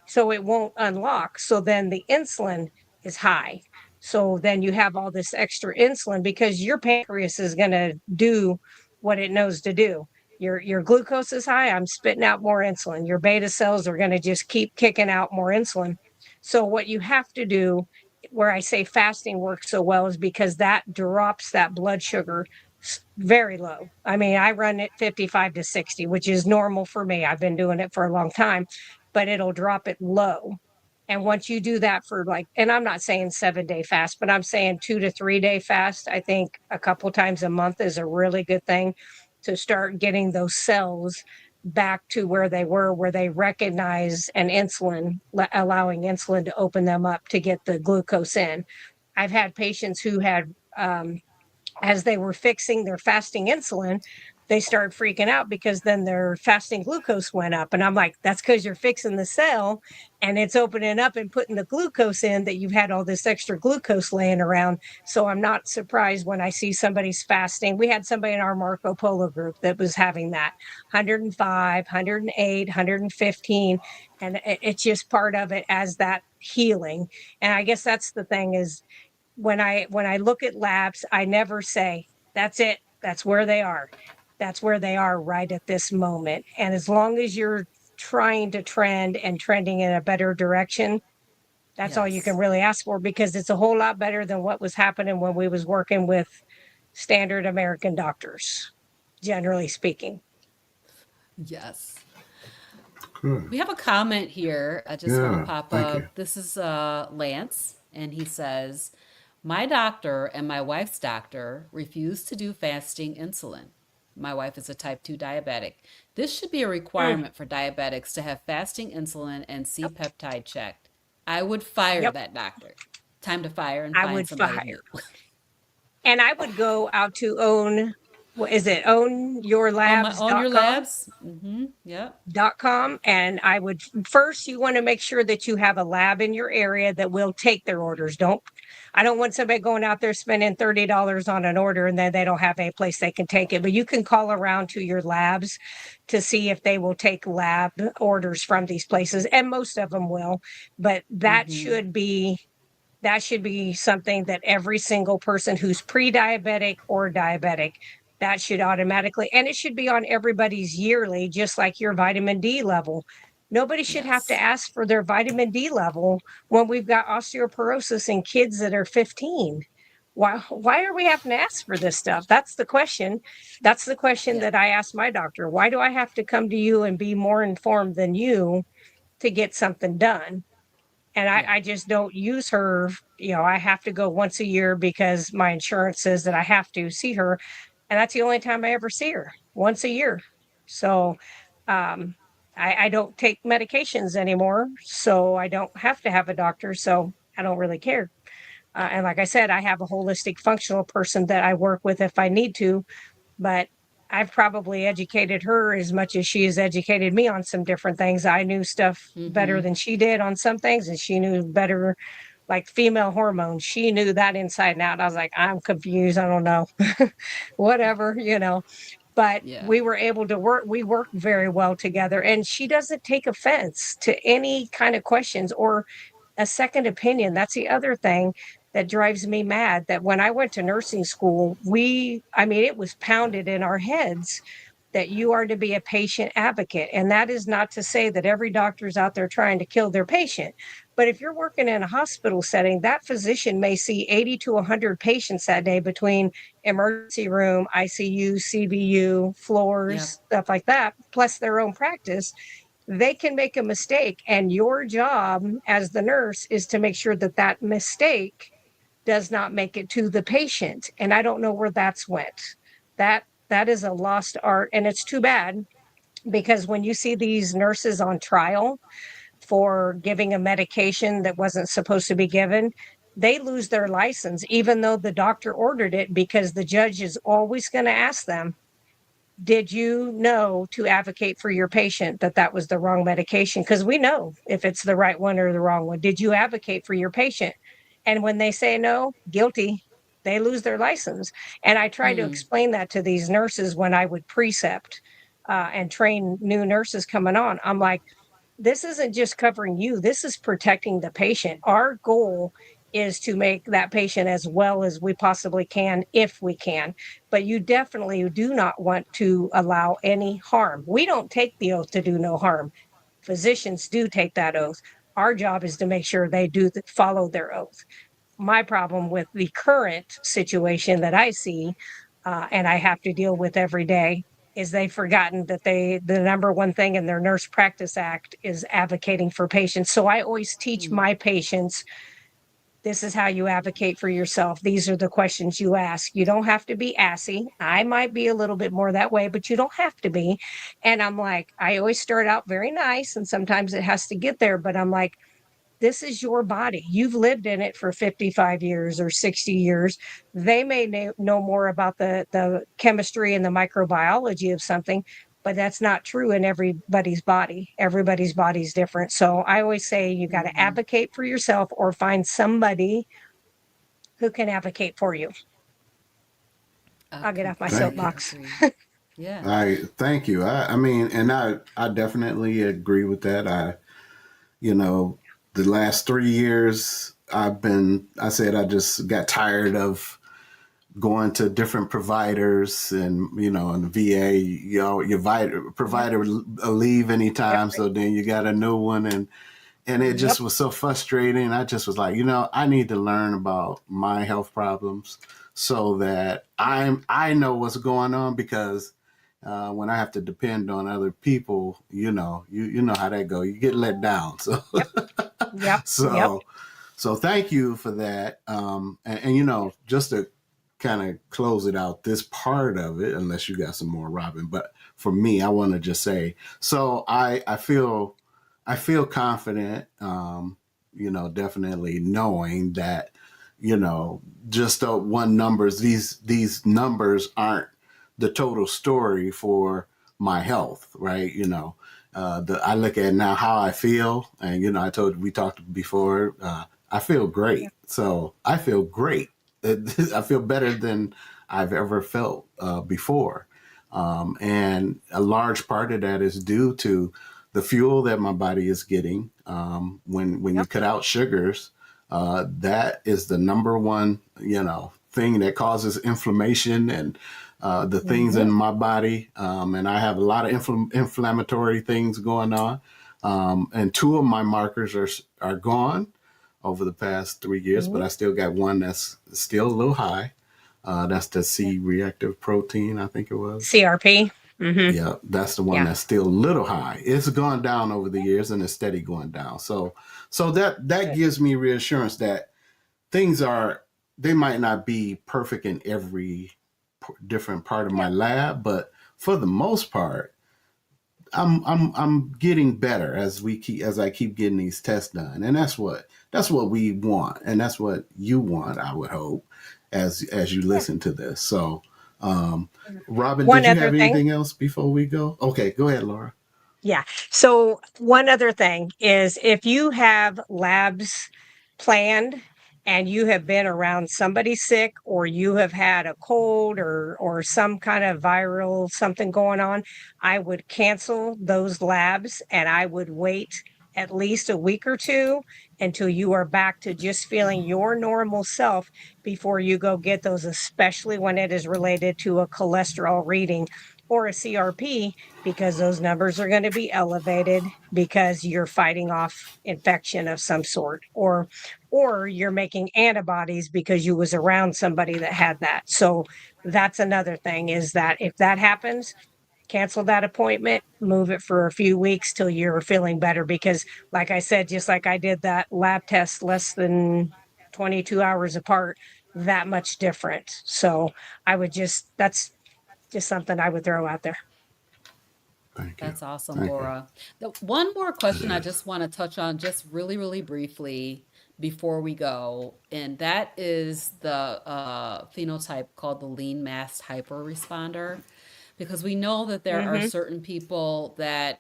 so it won't unlock. So then the insulin is high. So then you have all this extra insulin because your pancreas is going to do what it knows to do. Your glucose is high. I'm spitting out more insulin. Your beta cells are going to just keep kicking out more insulin. So what you have to do, where I say fasting works so well, is because that drops that blood sugar very low. I mean, I run it 55 to 60, which is normal for me. I've been doing it for a long time, but it'll drop it low. And once you do that for and I'm not saying 7-day fast, but I'm saying 2 to 3 day fast, I think a couple times a month is a really good thing to start getting those cells back to where they were, where they recognize an insulin, allowing insulin to open them up to get the glucose in. I've had patients who had, as they were fixing their fasting insulin, they started freaking out because then their fasting glucose went up. And I'm like, that's because you're fixing the cell and it's opening up and putting the glucose in, that you've had all this extra glucose laying around. So I'm not surprised when I see somebody's fasting. We had somebody in our Marco Polo group that was having that 105, 108, 115. And it's just part of it as that healing. And I guess that's the thing is, when I look at labs, I never say, that's it. That's where they are. That's where they are right at this moment. And as long as you're trying to trending in a better direction, that's all you can Yes. really ask for, because it's a whole lot better than what was happening when we was working with standard American doctors, generally speaking. Yes. Good. We have a comment here. I just want to Yeah. pop Thank you. up. This is Lance, and he says, my doctor and my wife's doctor refuse to do fasting insulin. My wife is a type 2 diabetic. This should be a Mm, requirement for diabetics to have fasting insulin and C peptide checked. I would fire yep. that doctor. Time to fire and I find would somebody fire. new. And I would go out to what is it? Own your Ownyourlabs.com. labs. Mm-hmm. Yep. .com, and I would first, you want to make sure that you have a lab in your area that will take their orders. I don't want somebody going out there spending $30 on an order and then they don't have a place they can take it. But you can call around to your labs to see if they will take lab orders from these places, and most of them will. But Mm-hmm. that should be something that every single person who's pre-diabetic or diabetic, that should automatically, and it should be on everybody's yearly, just like your vitamin D level. Nobody should have to Yes. ask for their vitamin D level when we've got osteoporosis in kids that are 15. Why are we having to ask for this stuff? That's the question. That's the question Yeah. that I asked my doctor. Why do I have to come to you and be more informed than you to get something done? And I just don't use her. I have to go once a year because my insurance says that I have to see her. And that's the only time I ever see her, once a year. So um, I don't take medications anymore. So I don't have to have a doctor. So I don't really care. And like I said, I have a holistic functional person that I work with if I need to, but I've probably educated her as much as she has educated me on some different things. I knew stuff better than she did on some things, and she knew better, like female hormones. She knew that inside and out. I was like, I'm confused. I don't know. Whatever. But Yeah. we were able to work. We worked very well together, and she doesn't take offense to any kind of questions or a second opinion. That's the other thing that drives me mad, that when I went to nursing school, it was pounded in our heads that you are to be a patient advocate. And that is not to say that every doctor is out there trying to kill their patient. But if you're working in a hospital setting, that physician may see 80 to 100 patients that day between emergency room, ICU, CBU, floors, stuff like that, plus their own practice. They can make a mistake, and your job as the nurse is to make sure that that mistake does not make it to the patient. And I don't know where that's went. That is a lost art, and it's too bad, because when you see these nurses on trial for giving a medication that wasn't supposed to be given, they lose their license even though the doctor ordered it, because the judge is always going to ask them, did you know to advocate for your patient that that was the wrong medication? Because we know if it's the right one or the wrong one. Did you advocate for your patient? And when they say no, guilty, they lose their license. And I try to explain that to these nurses when I would precept and train new nurses coming on. I'm like, this isn't just covering you. This is protecting the patient. Our goal is to make that patient as well as we possibly can, if we can. But you definitely do not want to allow any harm. We don't take the oath to do no harm. Physicians do take that oath. Our job is to make sure they do follow their oath. My problem with the current situation that I see, and I have to deal with every day, is they've forgotten that the number one thing in their Nurse Practice Act is advocating for patients. So I always teach my patients, this is how you advocate for yourself. These are the questions you ask. You don't have to be assy. I might be a little bit more that way, but you don't have to be. And I'm like, I always start out very nice, and sometimes it has to get there, but I'm like, this is your body. You've lived in it for 55 years or 60 years. They may know more about the chemistry and the microbiology of something, but that's not true in everybody's body. Everybody's body is different. So I always say you got to advocate for yourself, or find somebody who can advocate for you. I'll get off my soapbox. Yeah. Thank you. I mean, and I definitely agree with that. The last 3 years I said I just got tired of going to different providers, and in the VA, your provider will leave anytime, so then you got a new one, and it just was so frustrating. I just was like, I need to learn about my health problems so that I know what's going on, because when I have to depend on other people, you know how that go. You get let down. So, so thank you for that. And just to kind of close it out, this part of it, unless you got some more, Robyn, but for me, I want to just say, so I feel confident, definitely knowing that, just one numbers, these numbers aren't the total story for my health, right? I look at now how I feel, and we talked before, I feel great. So I feel great. I feel better than I've ever felt before. And a large part of that is due to the fuel that my body is getting. When you cut out sugars, that is the number one, thing that causes inflammation and the things in my body. And I have a lot of inflammatory things going on. And two of my markers are gone over the past 3 years, but I still got one that's still a little high. That's the C reactive protein, I think it was. CRP. Mm-hmm. Yeah, that's the one Yeah. that's still a little high. It's gone down over the years and it's steady going down. So that Good. gives me reassurance that things are, they might not be perfect in every different part of my Yep. lab, but for the most part, I'm getting better as I keep getting these tests done, and that's what we want, and that's what you want. I would hope as you Yeah. listen to this. So, um, Robyn, One did you other have thing. anything else before we go? Okay, go ahead, Laura. Yeah. So one other thing is if you have labs planned and you have been around somebody sick or you have had a cold or some kind of viral something going on, I would cancel those labs and I would wait at least a week or two until you are back to just feeling your normal self before you go get those, especially when it is related to a cholesterol reading or a CRP, because those numbers are going to be elevated because you're fighting off infection of some sort, or you're making antibodies because you was around somebody that had that. So that's another thing, is that if that happens, cancel that appointment, move it for a few weeks till you're feeling better, because like I said, just like I did that lab test less than 22 hours apart, that much different. So I would just, that's just something I would throw out there. Thank you. That's awesome, Thank you. Laura. The one more It question I is. just want to touch on just really, really briefly before we go, and that is the phenotype called the lean mass hyperresponder, because we know that there are Mm-hmm. certain people that,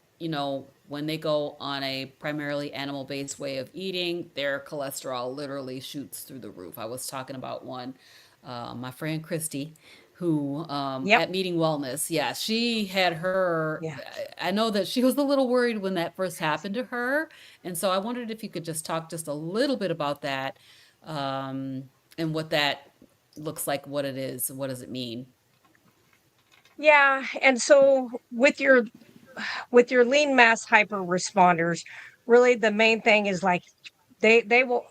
when they go on a primarily animal-based way of eating, their cholesterol literally shoots through the roof. I was talking about one, my friend Christy, who Yep. at Meeting Wellness, yeah, she had her. Yeah. I know that she was a little worried when that first happened to her, and so I wondered if you could just talk just a little bit about that, um, and what that looks like, what it is, what does it mean? Yeah. And so with your lean mass hyper responders, really the main thing is like they will,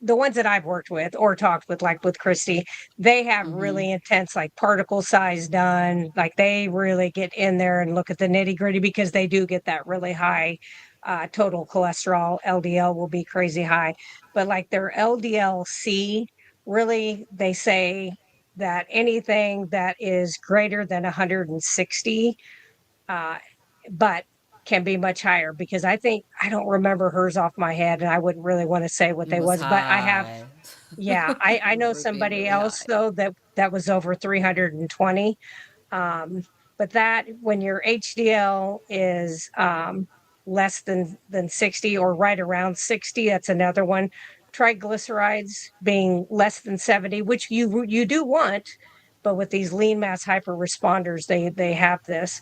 the ones that I've worked with or talked with, like with Christy, they have Mm-hmm. really intense, like particle size done. Like they really get in there and look at the nitty gritty, because they do get that really high total cholesterol. LDL will be crazy high, but like their LDL-C, really, they say that anything that is greater than 160, uh, but can be much higher, because I think, I don't remember hers off my head and I wouldn't really want to say what It they was was, but I have, high. yeah, I know Remember it being somebody really else high. though that was over 320. Um, but that, when your HDL is less than 60 or right around 60, that's another one. Triglycerides being less than 70, which you do want, but with these lean mass hyper responders, they have this.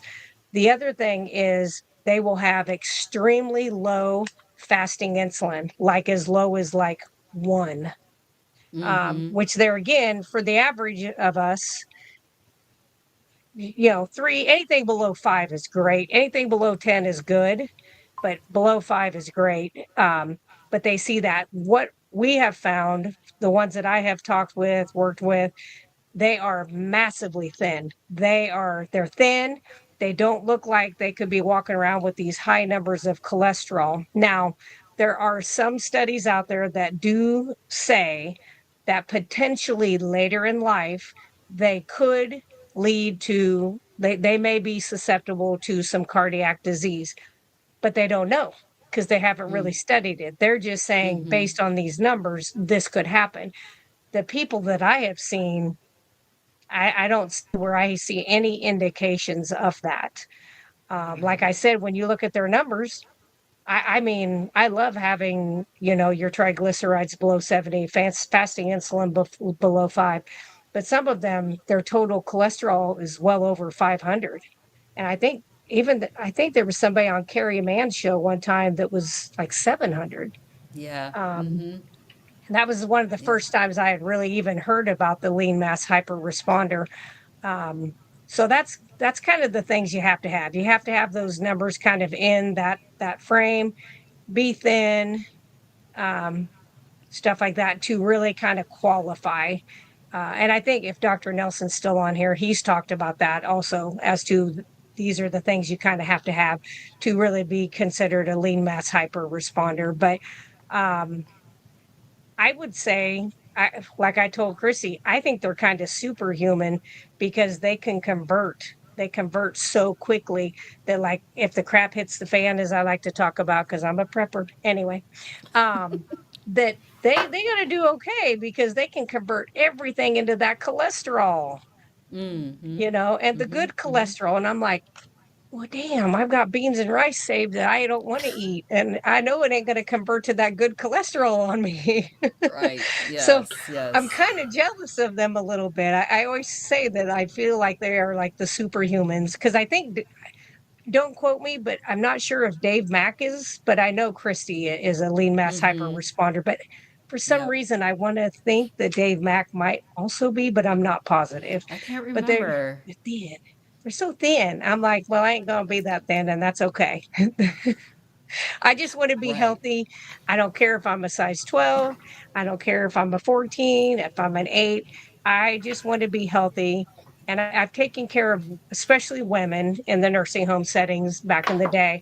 The other thing is they will have extremely low fasting insulin, like as low as like one, Mm-hmm. which there again, for the average of us, three, anything below five is great. Anything below 10 is good, but below five is great. But they see that what we have found, the ones that I have talked with, worked with, they are massively thin. They're thin. They don't look like they could be walking around with these high numbers of cholesterol. Now, there are some studies out there that do say that potentially later in life they could lead to, they may be susceptible to some cardiac disease, but they don't know because they haven't really studied it. They're just saying Mm-hmm. based on these numbers, this could happen. The people that I have seen, I don't see where I see any indications of that. Like I said, when you look at their numbers, I mean, I love having, your triglycerides below 70, fasting insulin below five, but some of them, their total cholesterol is well over 500. And I think I think there was somebody on Carrie Mann's show one time that was like 700. Yeah. Um, Mm-hmm. and that was one of the Yeah. first times I had really even heard about the lean mass hyper responder. Um, so that's kind of the things you have to have. You have to have those numbers kind of in that frame, be thin, um, stuff like that, to really kind of qualify. And I think if Dr. Nelson's still on here, he's talked about that also, as to these are the things you kind of have to really be considered a lean mass hyper responder. But I would say, like I told Chrissy, I think they're kind of superhuman because they can convert. They convert so quickly that, like, if the crap hits the fan, as I like to talk about, because I'm a prepper anyway, um, that they gotta do okay because they can convert everything into that cholesterol, Mm-hmm. and the Mm-hmm. good Mm-hmm. cholesterol. And I'm like, well, damn, I've got beans and rice saved that I don't want to eat. And I know it ain't going to convert to that good cholesterol on me. Right. So Yes. I'm Yes. kind of jealous of them a little bit. I always say that I feel like they are like the superhumans because I think, don't quote me, but I'm not sure if Dave Mack is, but I know Christy is a lean mass hyper Mm-hmm. responder. But for some Yep. reason, I want to think that Dave Mack might also be, but I'm not positive. I can't But remember. they're thin. They're so thin. I'm like, well, I ain't gonna be that thin, and that's okay. I just want to be Right. healthy. I don't care if I'm a size 12. I don't care if I'm a 14, if I'm an 8. I just want to be healthy. And I've taken care of especially women in the nursing home settings back in the day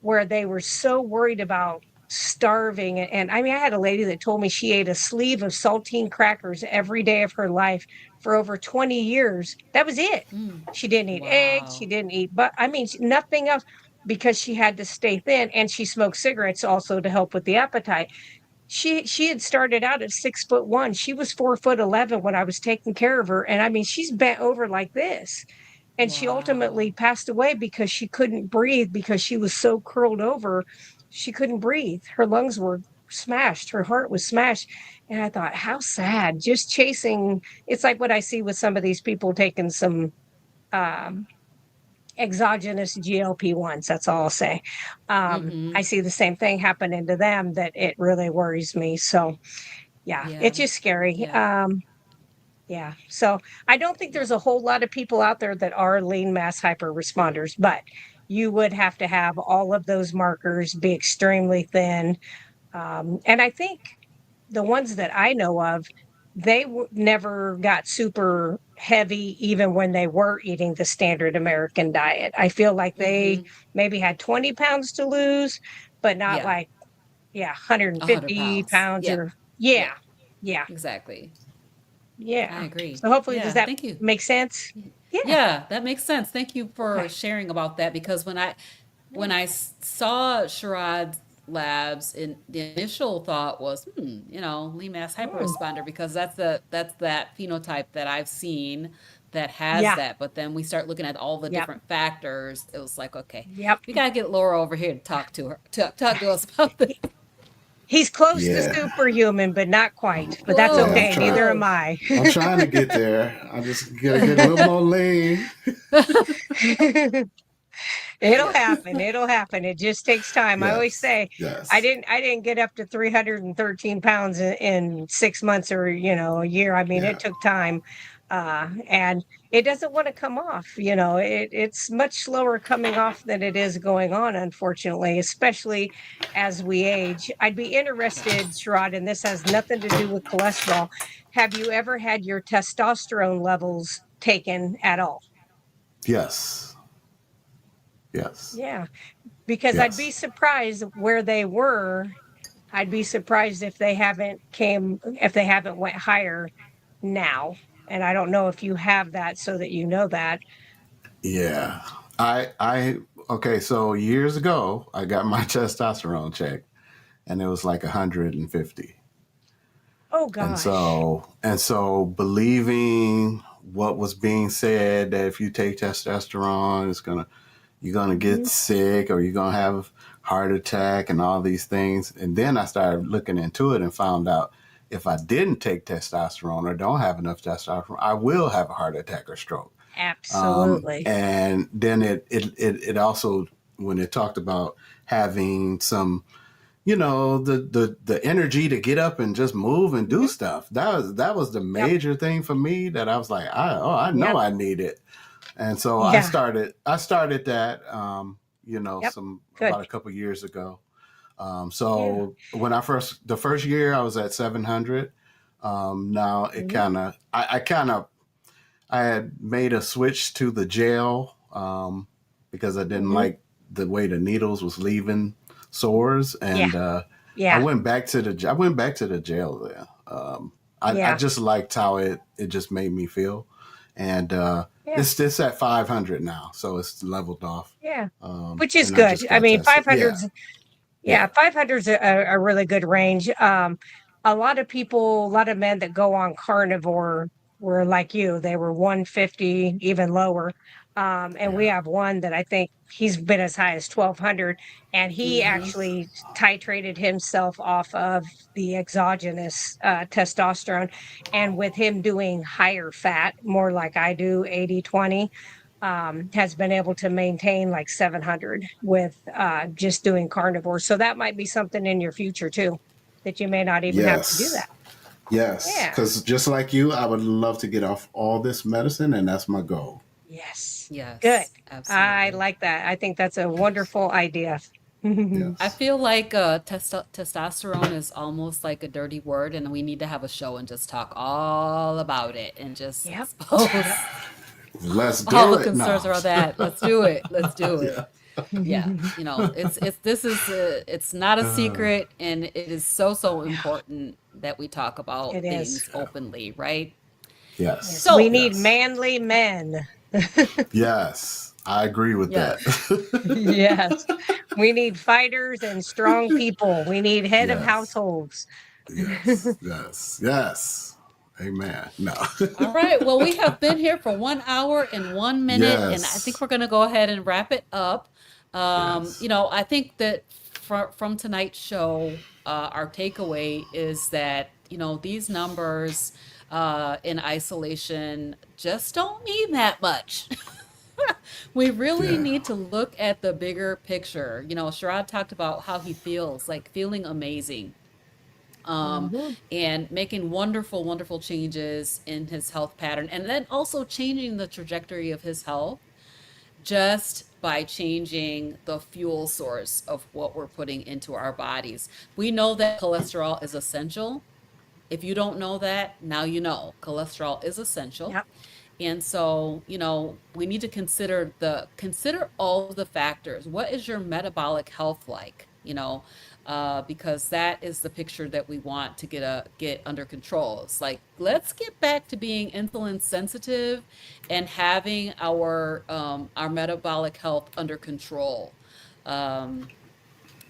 where they were so worried about starving. And I mean, I had a lady that told me she ate a sleeve of saltine crackers every day of her life for over 20 years. That was it. Mm. She didn't eat eggs. She Wow. didn't eat, but I mean, nothing else because she had to stay thin and she smoked cigarettes also to help with the appetite. She had started out at 6'1". She was 4'11" when I was taking care of her. And I mean, she's bent over like this. And she ultimately Wow. passed away because she couldn't breathe because she was so curled over. She couldn't breathe. Her lungs were smashed. Her heart was smashed. And I thought, how sad. Just chasing. It's like what I see with some of these people taking some um, exogenous GLP-1s. That's all I'll say. Mm-hmm. I see the same thing happening to them that it really worries me. So, yeah, Yeah. it's just scary. Yeah. Yeah. So I don't think Yeah. there's a whole lot of people out there that are lean mass hyper responders, but you would have to have all of those markers, be extremely thin. And I think the ones that I know of, they never got super heavy even when they were eating the standard American diet. I feel like they Mm-hmm. maybe had 20 pounds to lose, but not Yeah. like, yeah, 100 150 pounds. pounds Yep. or, yeah, Yep. yeah. Exactly. I Yeah. agree. So hopefully, does Yeah. that Thank you. make sense? Yeah. Yeah, that makes sense. Thank you for Okay. sharing about that because when Yeah. saw Sherrod's labs, in the initial thought was, lean mass Mm. hyperresponder because that's that phenotype that I've seen that has Yeah. that. But then we start looking at all the Yep. different factors. It was like, okay, Yep. we gotta get Laura over here to talk to her, talk to us about this. He- He's close to Yeah. superhuman, but not quite. But that's Yeah, I'm Close, okay. trying. Neither am close. I. I'm trying to get there. I just gotta get a little more lean. It'll Yep. happen. It'll happen. It just takes time. I always Yes. say I Yes. didn't I didn't get up to 313 pounds in 6 months or a year. I mean, it Yeah. took time. And it doesn't want to come off. It's much slower coming off than it is going on, unfortunately, especially as we age. I'd be interested, Yes. Sherrod, and this has nothing to do with cholesterol. Have you ever had your testosterone levels taken at all? Yes. Yes. Yeah. Because I'd be Yes. surprised where they were. I'd be surprised if they haven't went higher now. And I don't know if you have that so that you know that. Yeah. I okay, so years ago I got my testosterone checked and it was like 150. Oh And gosh. so believing what was being said that if you take testosterone you're gonna get Mhm. sick or you're gonna have heart attack and all these things. And then I started looking into it and found out if I didn't take testosterone or don't have enough testosterone, I will have a heart attack or stroke. Absolutely. And then it also, when it talked about having some, the energy to get up and just move and do Mhm. stuff, that was the Yep. major thing for me that I was like, I know Yep. I need it. And so Yeah. I started that, Yep. some Good. about a couple years ago. Yeah. So when the first year I was at 700. Now it Mhm. kind of, I had made a switch to the gel. because I didn't Hmm. like the way the needles was leaving sores, Yeah. and I Yeah. went back to the jail there. I Yeah. just liked how it just made me feel, and Yeah. it's at 500 now, so it's leveled off. Yeah. Which is And I good. just I got mean, tested. Yeah, 500's, yeah, yeah, 500's a really good range. A lot of people, a lot of men that go on carnivore were like you, they were 150, even lower. And we yeah. have one that I think he's been as high as 1200, and he Hmm. actually titrated himself off of the exogenous testosterone. And with him doing higher fat, more like I do, 80/20, has been able to maintain like 700 with just doing carnivore. So that might be something in your future too, that you may not even have to do that. Yes, yes. Yeah. Because just like you, I would love to get off all this medicine, and that's my goal. Yes. Good. Yes, I absolutely. like that. I think that's a wonderful idea. I Yes. feel like testosterone is almost like a dirty word, and we need to have a show and just talk all about it and just Yep. Yep. expose Let's all do the it concerns now. around that. Let's do it. Let's do it. Yeah. Yeah, it's this is it's not a Uh, secret, and it is so Yeah, important that we talk about it is. things openly, right? Yes. yes. We So, need Yes. manly men. Yes. I agree with that. yes. Yes. We need fighters and strong people. We need head of Yes. households. Yes. Yes. Yes. Amen. No. All right. Well, we have been here for 1 hour and 1 minute, and I think Yes. we're going to go ahead and wrap it up. Yes. I think that from tonight's show, our takeaway is that, these numbers in isolation just don't mean that much. We really Yeah. need to look at the bigger picture. Sherrod talked about how he feels, like feeling amazing, um, Mhm. and making wonderful, wonderful changes in his health pattern, and then also changing the trajectory of his health just by changing the fuel source of what we're putting into our bodies. We know that cholesterol is essential. If you don't know that, now you know. Cholesterol is essential. Yep. And so, we need to consider all of the factors. What is your metabolic health like? Because that is the picture that we want to get under control. It's like, let's get back to being insulin sensitive and having our metabolic health under control. Um,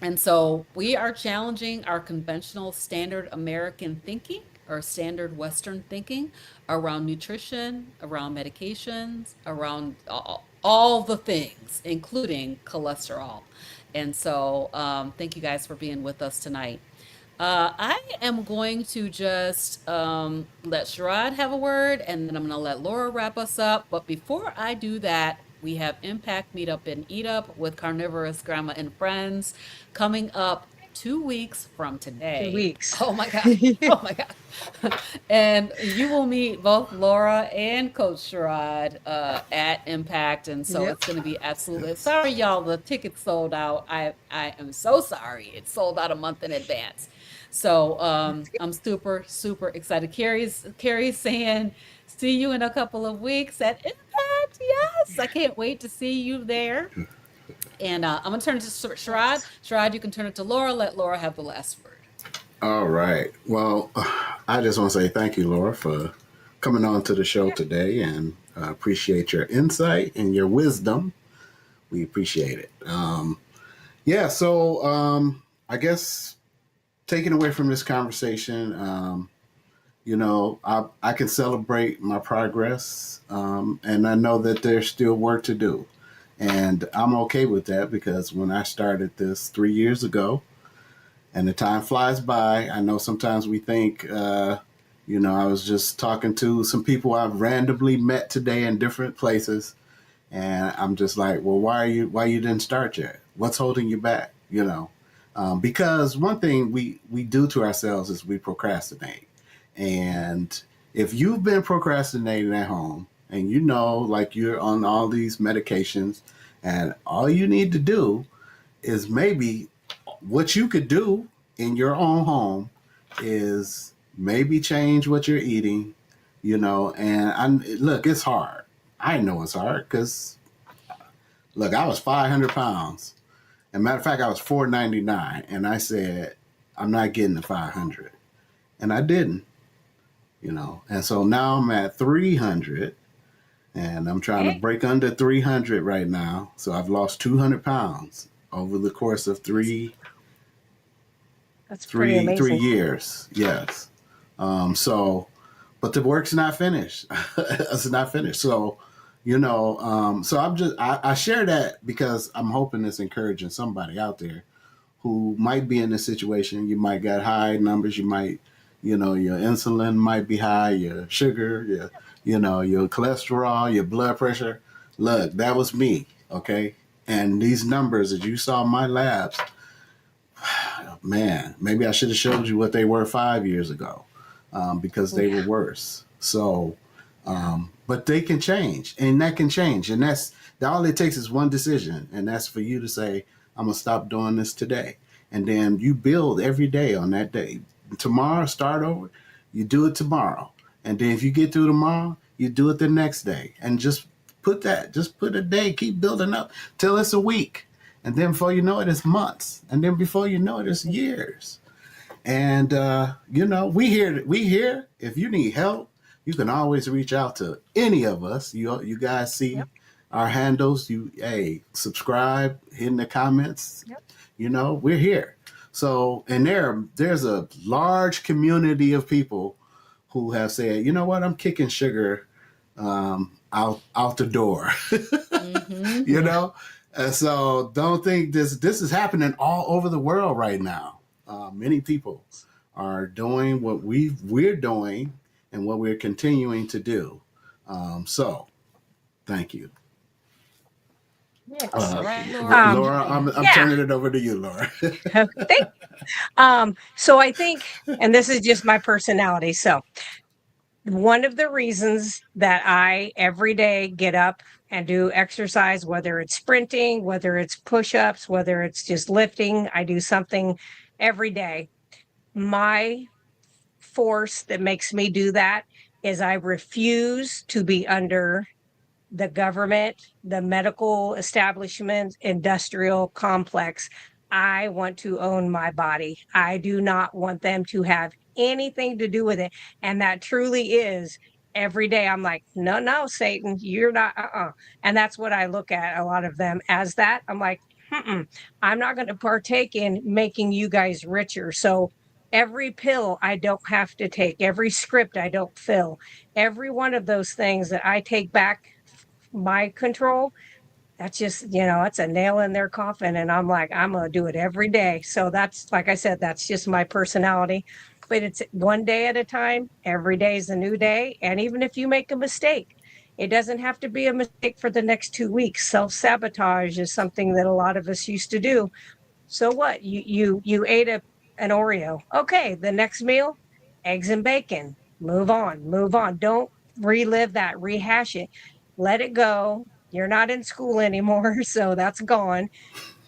and so we are challenging our conventional standard American thinking or standard Western thinking around nutrition, around medications, around all the things, including cholesterol. And so, thank you guys for being with us tonight. I am going to just let Sherrod have a word, and then I'm going to let Laura wrap us up. But before I do that, we have Impact Meetup and Eat Up with Carnivorous Grandma and Friends coming up 2 weeks from Two today. weeks. Oh my God. Oh my God. And you will meet both Laura and Coach Sherrod at Impact. And so Yep. it's going to be absolutely Yes. sorry, y'all. The tickets sold out. I am so sorry. It sold out a month in advance. So I'm super, super excited. Carrie's saying, see you in a couple of weeks at Impact. Yes, I can't wait to see you there. And I'm gonna turn it to Sherrod. Yes. Sherrod, you can turn it to Laura. Let Laura have the last word. All right. Well, I just want to say thank you, Laura, for coming on to the show Yeah. today, and appreciate your insight and your wisdom. We appreciate it. Yeah. So I guess taking away from this conversation, I can celebrate my progress, and I know that there's still work to do. And I'm okay with that because when I started this 3 years ago, and the time flies by, I know sometimes we think, I was just talking to some people I've randomly met today in different places, and I'm just like, well, why you didn't start yet? What's holding you back? Because one thing we do to ourselves is we procrastinate. And if you've been procrastinating at home and like you're on all these medications, and all you need to do is maybe what you could do in your own home is maybe change what you're eating, and look, it's hard. I know it's hard because Look, I was 500 pounds. And matter of fact, I was 499, and I said, I'm not getting the 500, and I didn't, And so now I'm at 300, and I'm trying to Hey, break under 300 right now. So I've lost 200 pounds over the course of that's pretty three amazing. years. Yes. So, but the work's not finished. It's not finished. So, so I share that because I'm hoping it's encouraging somebody out there who might be in this situation. You might get high numbers. You might, your insulin might be high, your sugar, your cholesterol, your blood pressure. Look, that was me. Okay. And these numbers that you saw in my labs, man, maybe I should have showed you what they were 5 years ago, because they were Yeah. worse. So, but they can change, and that can change. And that's all it takes is one decision. And that's for you to say, I'm going to stop doing this today. And then you build every day on that day. Tomorrow, start over. You do it tomorrow. And then if you get through tomorrow, you do it the next day. And just put a day, keep building up till it's a week. And then before you know it, it's months. And then before you know it, it's years. And we here. If you need help, you can always reach out to any of us. You guys see Yep. our handles. Subscribe, hit in the comments. Yep. We're here. So, and there's a large community of people who have said, you know what, I'm kicking sugar out the door. Mm-hmm. you Yeah. know, and so don't think this is happening all over the world right now. Many people are doing what we're doing and what we're continuing to do. So thank you. Yes. All right, Laura. Laura, I'm Yeah. turning it over to you, Laura. Thank. So I think, and this is just my personality. So one of the reasons that I every day get up and do exercise, whether it's sprinting, whether it's push-ups, whether it's just lifting, I do something every day. My force that makes me do that is I refuse to be under the government, the medical establishment, industrial complex. I want to own my body. I do not want them to have anything to do with it. And that truly is every day. I'm like, no, no, Satan, you're not, And that's what I look at a lot of them as that. I'm like, I'm not going to partake in making you guys richer. So every pill I don't have to take, every script I don't fill, every one of those things that I take back my control, that's just, it's a nail in their coffin. And I'm like, I'm going to do it every day. So that's, like I said, that's just my personality. But it's one day at a time. Every day is a new day. And even if you make a mistake, it doesn't have to be a mistake for the next 2 weeks. Self-sabotage is something that a lot of us used to do. So what? You ate an Oreo. Okay, the next meal, eggs and bacon. Move on, move on. Don't relive that, rehash it. Let it go. You're not in school anymore, so that's gone.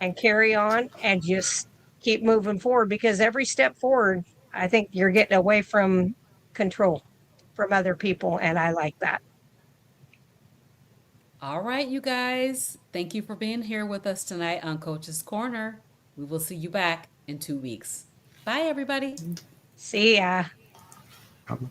And carry on and just keep moving forward, because every step forward, I think you're getting away from control from other people, and I like that. All right, you guys. Thank you for being here with us tonight on Coach's Corner. We will see you back in 2 weeks. Bye, everybody. See ya.